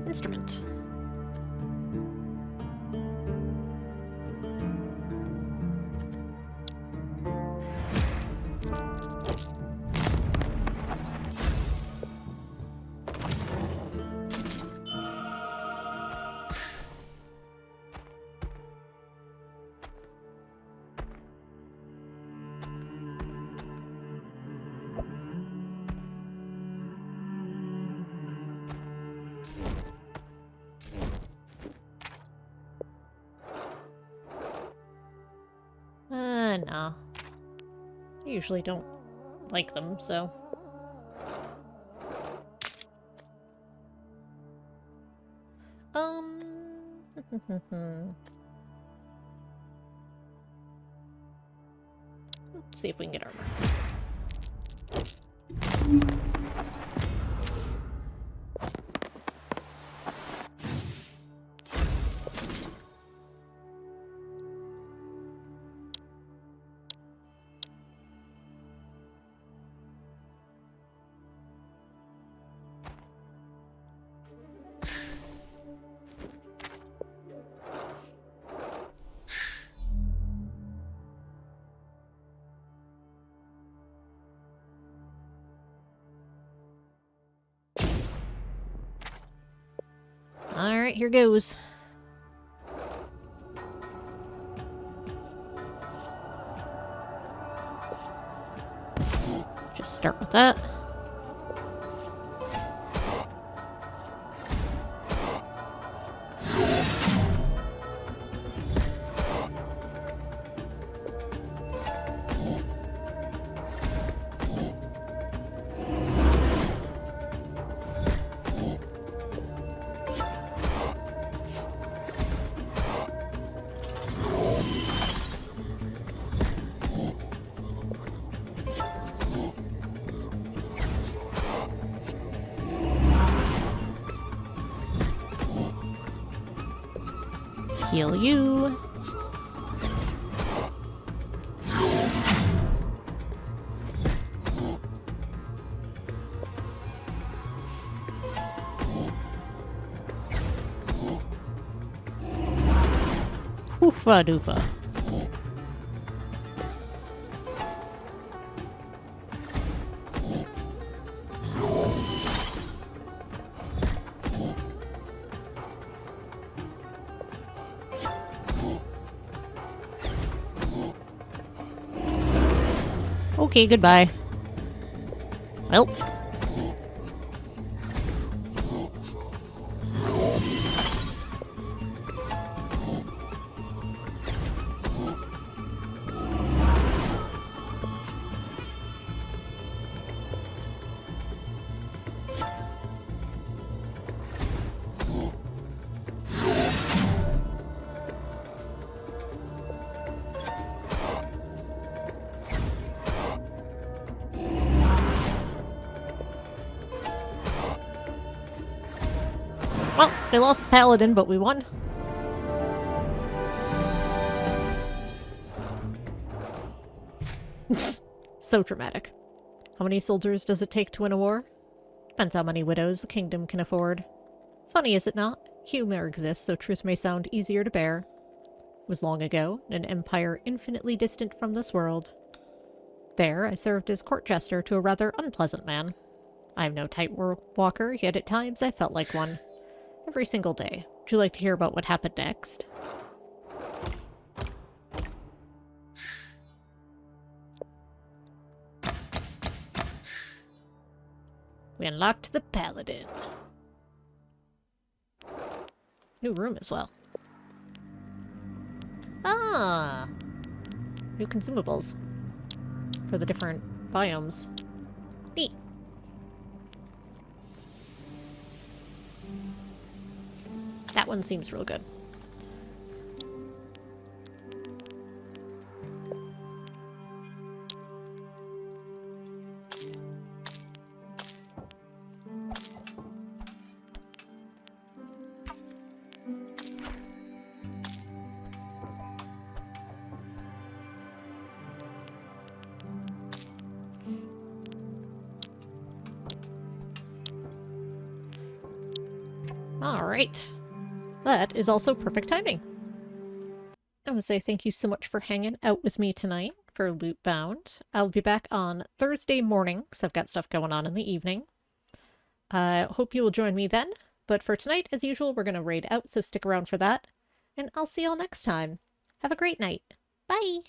Instrument. No. I usually don't like them, so... Let's see if we can get armor. here goes. Just start with that. Heal you. Hoofa doofa. Okay, goodbye. Well. Well, we lost the paladin, but we won. So dramatic. How many soldiers does it take to win a war? Depends how many widows the kingdom can afford. Funny, is it not? Humor exists, so truth may sound easier to bear. It was long ago, in an empire infinitely distant from this world. There, I served as court jester to a rather unpleasant man. I am no tightrope walker, yet at times I felt like one. Every single day. Would you like to hear about what happened next? We unlocked the paladin. New room as well. Ah! New consumables. For the different biomes. Neat. That one seems real good. All right. That is also perfect timing. I want to say thank you so much for hanging out with me tonight for Lootbound. I'll be back on Thursday morning, because I've got stuff going on in the evening. Hope you will join me then. But for tonight, as usual, we're going to raid out, so stick around for that. And I'll see y'all next time. Have a great night. Bye!